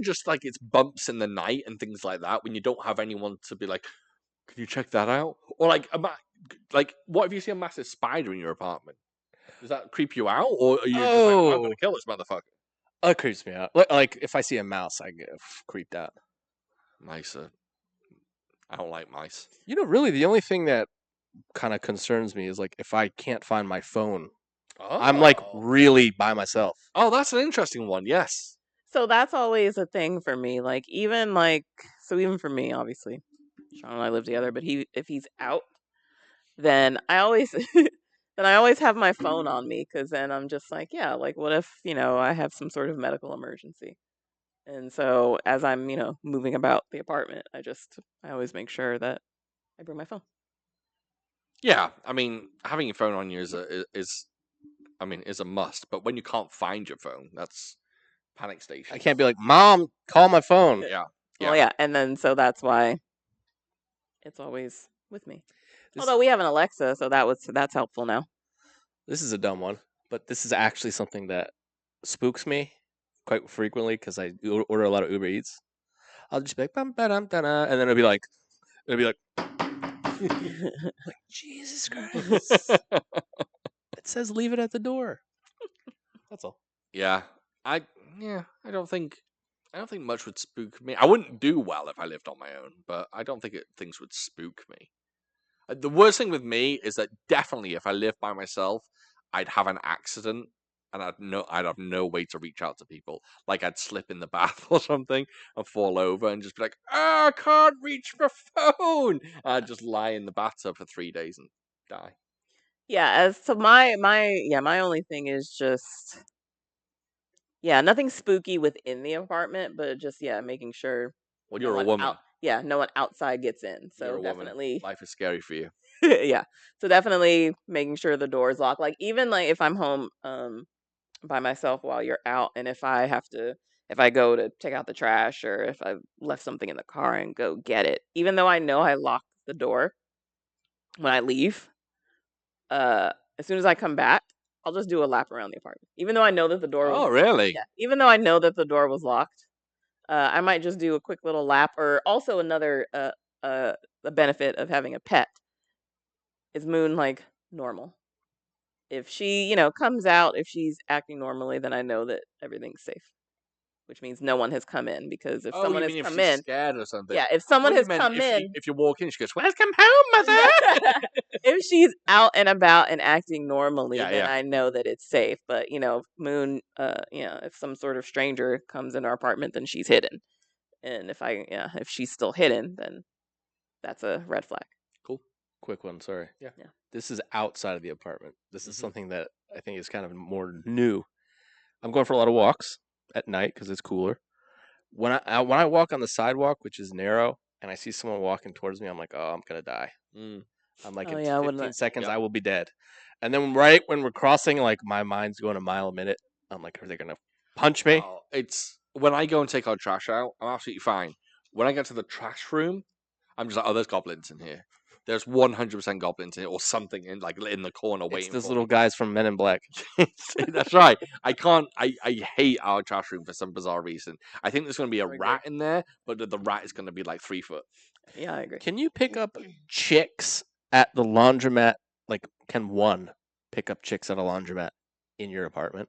just like it's bumps in the night and things like that when you don't have anyone to be like, can you check that out? Or like, like what if you see a massive spider in your apartment? Does that creep you out, or are you just like, I'm Oh. gonna kill this motherfucker? It creeps me out. Like if I see a mouse, I get creeped out. Mice I don't like mice. You know, really, the only thing that kind of concerns me is like if I can't find my phone. I'm like really by myself. Oh, that's an interesting one. Yes. So that's always a thing for me. Like even for me, obviously, Sean and I live together. But if he's out, then I always have my phone on me because then I'm just like, yeah, like what if I have some sort of medical emergency, and so as I'm moving about the apartment, I always make sure that I bring my phone. Yeah. I mean, having your phone on you is a must. But when you can't find your phone, that's panic station. I can't be like, "Mom, call my phone." Yeah. Well, yeah, and then so that's why it's always with me. Although we have an Alexa, so that's helpful now. This is a dumb one, but this is actually something that spooks me quite frequently because I order a lot of Uber Eats. I'll just be like, "Bum, ba-dum, da-da," and then it'll be like, like Jesus Christ! It says leave it at the door. That's all. Yeah. I don't think much would spook me. I wouldn't do well if I lived on my own, but I don't think things would spook me. The worst thing with me is that definitely if I lived by myself, I'd have an accident and I'd have no way to reach out to people. Like I'd slip in the bath or something and fall over and just be like, I can't reach my phone. I'd just lie in the bathtub for 3 days and die. Yeah, as to my only thing is just Yeah, nothing spooky within the apartment, but just making sure Well, no you're a one woman. no one outside gets in. You're So a woman. definitely, Life is scary for you. yeah. So definitely making sure the door is locked. Like even like if I'm home by myself while you're out, and if I go to take out the trash or if I left something in the car and go get it, even though I know I locked the door when I leave, as soon as I come back, I'll just do a lap around the apartment. Even though I know that the door was Oh, really? even though I know that the door was locked, I might just do a quick little lap. Or also another the benefit of having a pet is Moon like normal. If she, comes out, if she's acting normally, then I know that everything's safe, which means no one has come in. Because if Oh, someone you has mean if come she's in, scared or something? yeah, if I someone thought you has meant come in, if you walk in, she goes, "Welcome home, mother." if she's out and about and acting normally, Yeah, then yeah. I know that it's safe. But Moon, if some sort of stranger comes in our apartment, then she's hidden. And if she's still hidden, then that's a red flag. Cool. Quick one, sorry. Yeah. Yeah. This is outside of the apartment. This is Mhm. something that I think is kind of more new. I'm going for a lot of walks at night because it's cooler. When I walk on the sidewalk, which is narrow, and I see someone walking towards me, I'm like, oh, I'm gonna die. Mm. I'm like, Oh in yeah, I 15 wouldn't. seconds, Yep. I will be dead. And then right when we're crossing, like my mind's going a mile a minute. I'm like, are they gonna punch me? Oh, it's when I go and take our trash out, I'm absolutely fine. When I get to the trash room, I'm just like, oh, there's goblins in here. There's 100% goblins in here, or something in the corner It's waiting those for little me. guys from Men in Black. That's right. I can't. I hate our trash room for some bizarre reason. I think there's going to be a I agree. rat in there, but the rat is going to be like 3 foot. Yeah, I agree. Can you pick up chicks at the laundromat? Like, can one pick up chicks at a laundromat in your apartment?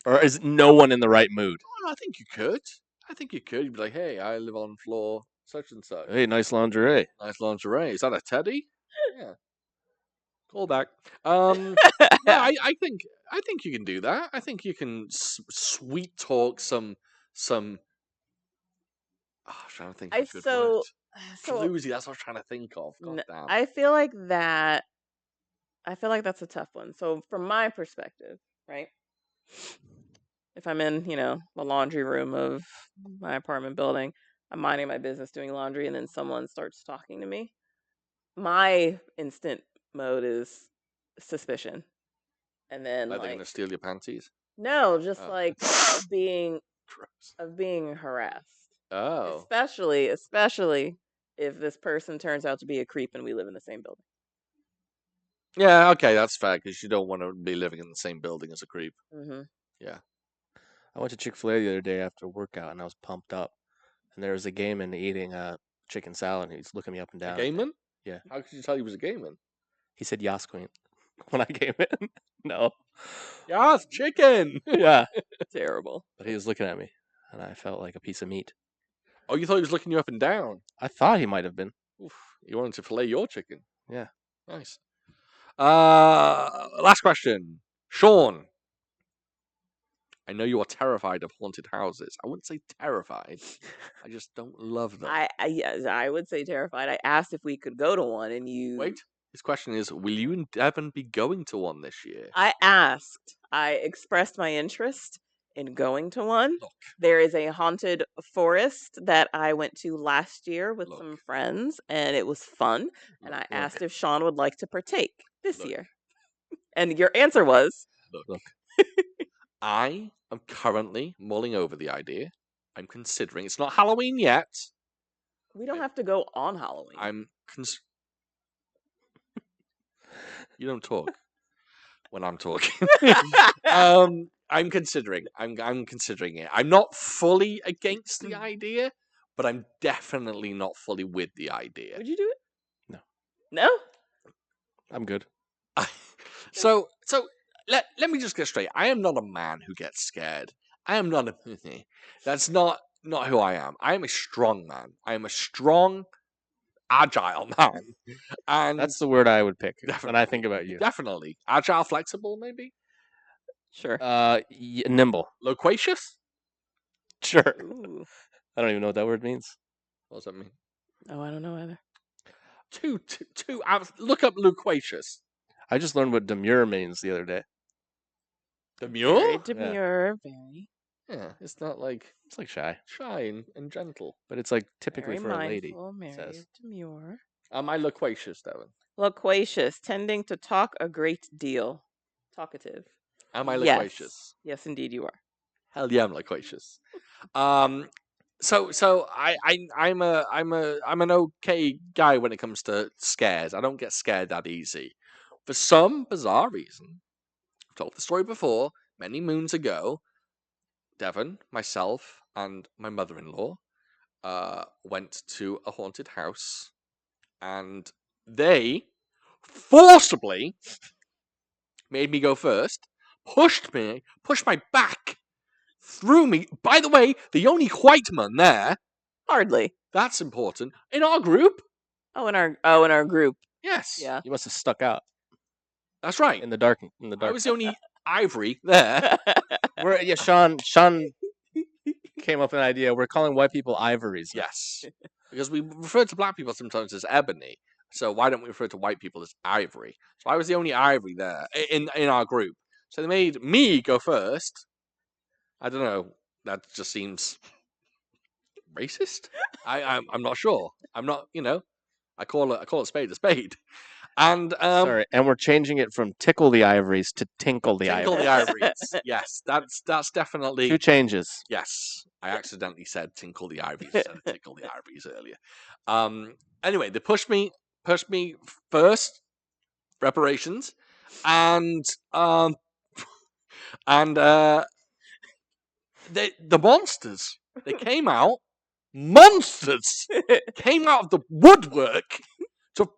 Or is no one in the right mood? Oh, I think you could. I think you could. You'd be like, hey, I live on floor such and such. Hey, nice lingerie. Nice lingerie. Is that a teddy? Yeah. Call back. No, I think you can do that. I think you can sweet talk some. Oh, I'm trying to think of a good word. Floozy. That's what I was trying to think of. God damn. I feel like that's a tough one. So from my perspective, right? If I'm in, the laundry room of my apartment building, I'm minding my business doing laundry, and then someone starts talking to me. My instant mode is suspicion. And then Like they're gonna steal your panties. no, just Oh. like being Gross. harassed. Oh. Especially if this person turns out to be a creep and we live in the same building. Yeah. Okay, that's fair because you don't want to be living in the same building as a creep. Mm-hmm. Yeah. I went to Chick-fil-A the other day after a workout, and I was pumped up. And there was a gayman eating a chicken salad, and he's looking me up and A down. gayman? Yeah. How could you tell he was a gayman? He said, Yas Queen, when I came in. No. Yes, chicken. Yeah. Terrible. But he was looking at me, and I felt like a piece of meat. Oh, you thought he was looking you up and down? I thought he might have been. Oof, you wanted to fillet your chicken. Yeah. Nice. Last question, Sean. I know you are terrified of haunted houses. I wouldn't say terrified. I just don't love them. Yes, I would say terrified. I asked if we could go to one, and you Wait. His question is, will you and Devon be going to one this year? I expressed my interest in going to one. Look. There is a haunted forest that I went to last year with Look. some friends, and it was fun. And I Look. asked if Sean would like to partake this Look. year. And your answer was, Look. I am currently mulling over the idea. I'm considering. It's not Halloween yet. we don't have to go on Halloween. I'm You don't talk when I'm talking. I'm considering. I'm considering it. I'm not fully against the idea, but I'm definitely not fully with the idea. Would you do it? No. No? I'm good. So let me just get straight. I am not a man who gets scared. I am not a that's not who I am. I am a strong man. I am a strong, agile man. And That's the word I would pick when Definitely. I think about you. definitely agile, flexible, maybe Sure. Nimble. loquacious. Sure. Ooh. I don't even know what that word means. What does that mean? Oh, I don't know either. Two. Look up loquacious. I just learned what demure means the other day. Demure? Very demure, very Yeah, it's not like It's like shy, and gentle. but it's like typically very for a lady. mindful, it very says. demure. Am I loquacious, Devon? Loquacious, tending to talk a great deal. Talkative. Am I Yes. loquacious? Yes, indeed you are. Hell yeah, I'm loquacious. So I'm an okay guy when it comes to scares. I don't get scared that easy. For some bizarre reason, I've told the story before, many moons ago, Devon, myself, and my mother-in-law went to a haunted house, and they forcibly made me go first, pushed my back, threw me. By the way, the only white man there. Hardly. That's important. In our group? In our group. Yes. Yeah. You must have stuck out That's right. in the dark. I was the only ivory there. Sean came up with an idea. We're calling white people ivories. Yes. Because we refer to black people sometimes as ebony. So why don't we refer to white people as ivory? So I was the only ivory there in our group. So they made me go first. I don't know. That just seems racist. I'm not sure. I'm not. I call it spade a spade. And Sorry, and we're changing it from tickle the ivories to tinkle the tinkle ivories. the ivories. Yes, that's definitely 2 changes. yes. I accidentally said tinkle the ivories instead of tickle the ivories earlier. Anyway, they pushed me first. Reparations, and the monsters. They came out. Monsters came out of the woodwork to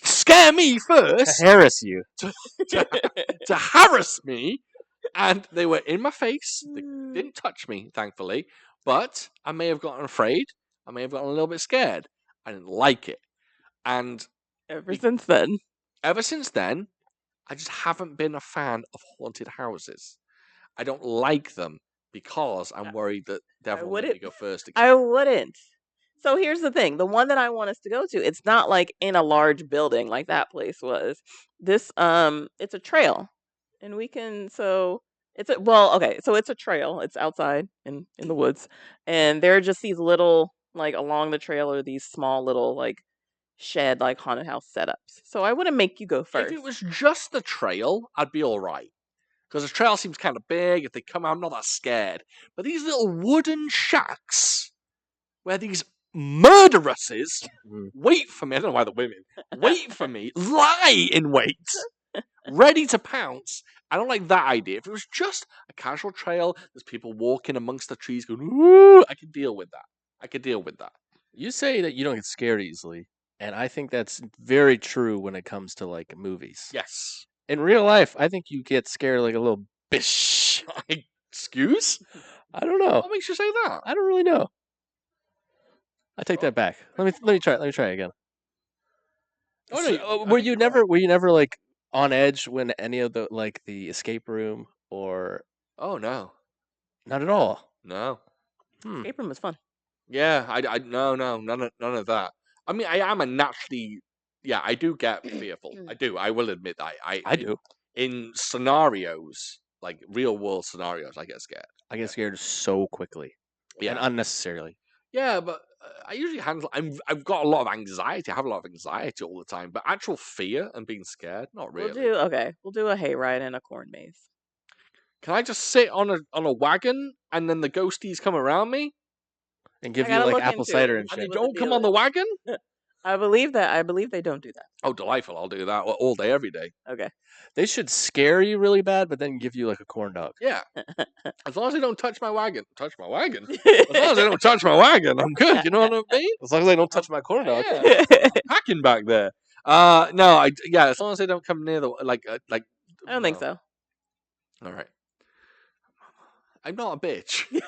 scare me To first, harass you. to harass me, and they were in my face. They didn't touch me, thankfully, but I may have gotten afraid. I may have gotten a little bit scared. I didn't like it, and Ever since then. ever since then, I just haven't been a fan of haunted houses. I don't like them because I'm worried that Devon will let me wouldn't- go first again. I wouldn't. So here's the thing. The one that I want us to go to, it's not like in a large building like that place was. This it's a trail. And we can so it's a trail. It's outside in the woods. And there are just these little like along the trail are these small little like shed like haunted house setups. So I wouldn't make you go first. If it was just the trail, I'd be all right. Because the trail seems kind of big. If they come out, I'm not that scared. But these little wooden shacks where these murderesses wait for me. I don't know why the women wait for me, lie in wait, ready to pounce. I don't like that idea. If it was just a casual trail, there's people walking amongst the trees going, ooh, I could deal with that. You say that you don't get scared easily, and I think that's very true when it comes to like movies. Yes. In real life, I think you get scared like a little bish. Excuse? I don't know. What makes you say that? I don't really know. I take that back. Let me try. Let me try again. Oh, So, no, I were think you you're never right. were you never like on edge when any of the like the escape room or Oh, no. not at all? No. Escape room was fun. Yeah, no, none of that. I mean, I am a naturally, yeah, I do get fearful. I do. I will admit that. I do. In scenarios, like real world scenarios, I get scared. I get scared so quickly Yeah, and unnecessarily. yeah, but I usually handle. I've got a lot of anxiety. I have a lot of anxiety all the time, but actual fear and being scared, not really. We'll do a hayride and a corn maze. Can I just sit on a wagon and then the ghosties come around me? And give I you gotta like look apple into cider it and to And see they shit. what the don't come deal on the is. wagon? I believe they don't do that. Oh, delightful! I'll do that all day, every day. Okay. They should scare you really bad, but then give you like a corn dog. Yeah. As long as they don't touch my wagon. Touch my wagon? As long as they don't touch my wagon, I'm good. You know what I mean? As long as they don't touch my corn dog. Yeah. Packing back there. No, as long as they don't come near the like. I don't think no. so. All right. I'm not a bitch. He's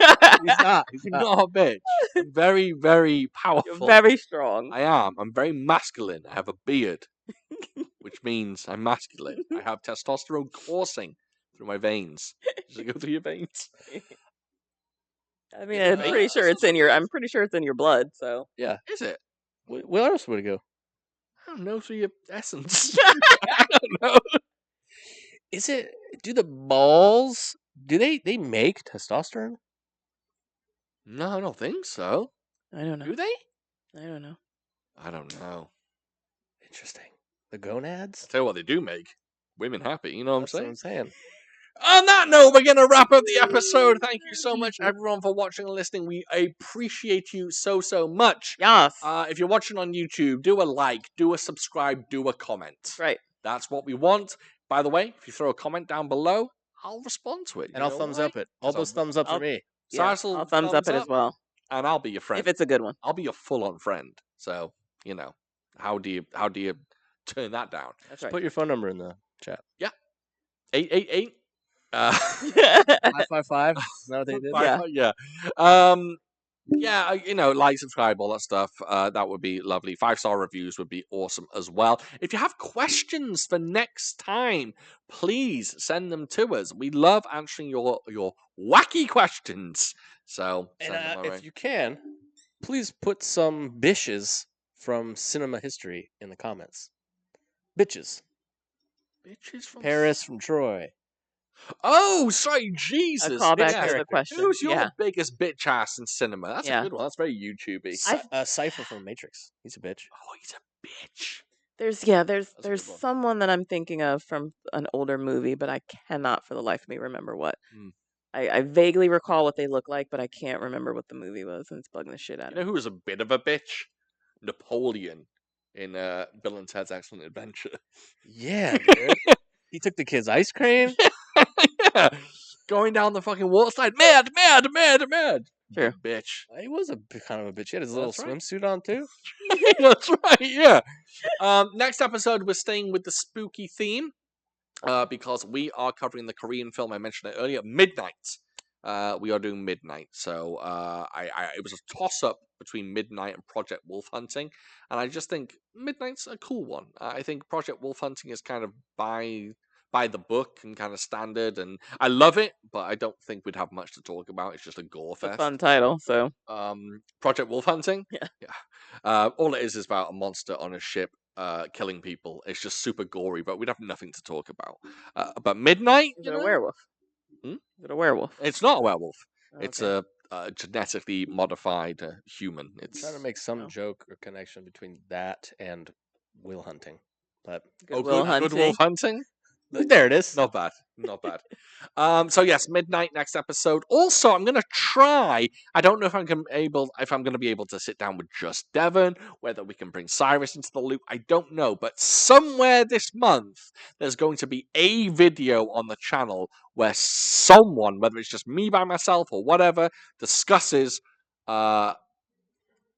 not. I'm not a bitch. I'm very, very You're powerful. very strong. I am. I'm very masculine. I have a beard, which means I'm masculine. I have testosterone coursing through my veins. Does it go through your veins? I mean, Yeah, I'm pretty sure it's in your blood. So Is it? Where else would it go? I don't know, through your essence. I don't know. Is it? Do the balls? Do they make testosterone? No, I don't think so. I don't know. Do they? I don't know. I don't know. Interesting. The gonads. I'll tell you what they do make. Women happy, you know what I'm That's what saying? I'm saying. On that note, we're going to wrap up the episode. Thank you so much, everyone, for watching and listening. We appreciate you so much. Yes. If you're watching on YouTube, do a like, do a subscribe, do a comment. Right. That's what we want. By the way, if you throw a comment down below, I'll respond to it. And I'll thumbs up it. All those thumbs up for me. Cyrus will I'll thumbs up it as well. And I'll be your friend. If it's a good one. I'll be your full-on friend. So, how do you turn that down? That's right. Put your phone number in the chat. 888. 555. Is that what they did? Yeah. Like, subscribe, all that stuff. That would be lovely. 5-star reviews would be awesome as well. If you have questions for next time, please send them to us. We love answering your wacky questions. So, send them our way. If you can, please put some bitches from cinema history in the comments. Bitches. Bitches from Paris from Troy. Oh, sorry, Jesus. A callback Yeah. to the question. Who's your Yeah. biggest bitch ass in cinema? That's a Yeah. good one. That's very YouTubey. Cypher from Matrix. He's a bitch. Oh, he's a bitch. There's a good one. someone that I'm thinking of from an older movie, but I cannot for the life of me remember what. I vaguely recall what they look like, but I can't remember what the movie was, and it's bugging the shit out You of know me. who was a bit of a bitch? Napoleon in Bill and Ted's Excellent Adventure. Yeah, dude. He took the kid's ice cream. Yeah. Going down the fucking water slide. Mad. True. Bitch. He was kind of a bitch. He had his little That's right. swimsuit on too. That's right, yeah. Next episode, we're staying with the spooky theme because we are covering the Korean film I mentioned it earlier, Midnight. We are doing Midnight. So it was a toss-up between Midnight and Project Wolf Hunting. And I just think Midnight's a cool one. I think Project Wolf Hunting is kind of by the book and kind of standard, and I love it, but I don't think we'd have much to talk about. It's just a gore It's a fest. fun title, so Project Wolf Hunting. Yeah. All it is about a monster on a ship killing people. It's just super gory, but we'd have nothing to talk about. But Midnight, is it a werewolf? Hmm? Is it a werewolf? It's not a werewolf. It's Okay. a genetically modified human. I'm It's trying to make some Oh. joke or connection between that and will hunting, but Good Will Hunting. Good Wolf Hunting. there it is. Not bad. So yes, Midnight next episode. Also, I'm gonna try. I don't know if I'm gonna be able to sit down with just Devan, whether we can bring Cyrus into the loop. I don't know, but somewhere this month there's going to be a video on the channel where someone, whether it's just me by myself or whatever, discusses what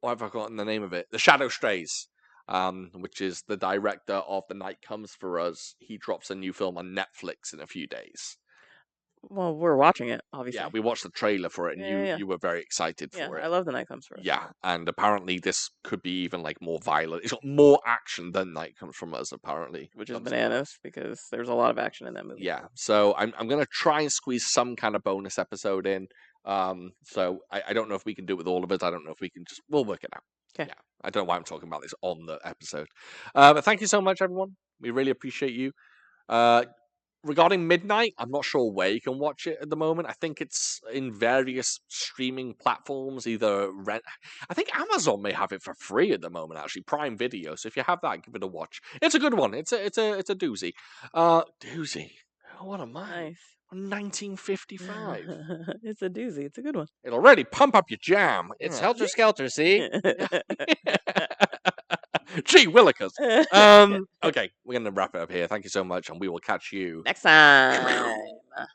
have I forgotten the name of it? The Shadow Strays. Which is the director of The Night Comes For Us. He drops a new film on Netflix in a few days. Well, we're watching it, obviously. Yeah, we watched the trailer for it, and Yeah. you were very excited Yeah, for I it. love The Night Comes For Us. Yeah, and apparently this could be even like more violent. It's got more action than Night Comes From Us, apparently. Which is Comes bananas, because there's a lot of action in that movie. Yeah, so I'm gonna try and squeeze some kind of bonus episode in. So I don't know if we can do it with all of it. I don't know if we can we'll work it out. 'Kay. Yeah, I don't know why I'm talking about this on the episode. But thank you so much, everyone. We really appreciate you. Regarding Midnight, I'm not sure where you can watch it at the moment. I think it's in various streaming platforms, either rent. I think Amazon may have it for free at the moment, actually, Prime Video. So if you have that, give it a watch. It's a good one. It's a doozy. Doozy. What am I? Nice. 1955. It's a doozy. It's a good one. It'll really pump up your jam. It's Yeah. Helter Skelter. See. Gee willikers. Okay, we're gonna wrap it up here. Thank you so much, and we will catch you Next time.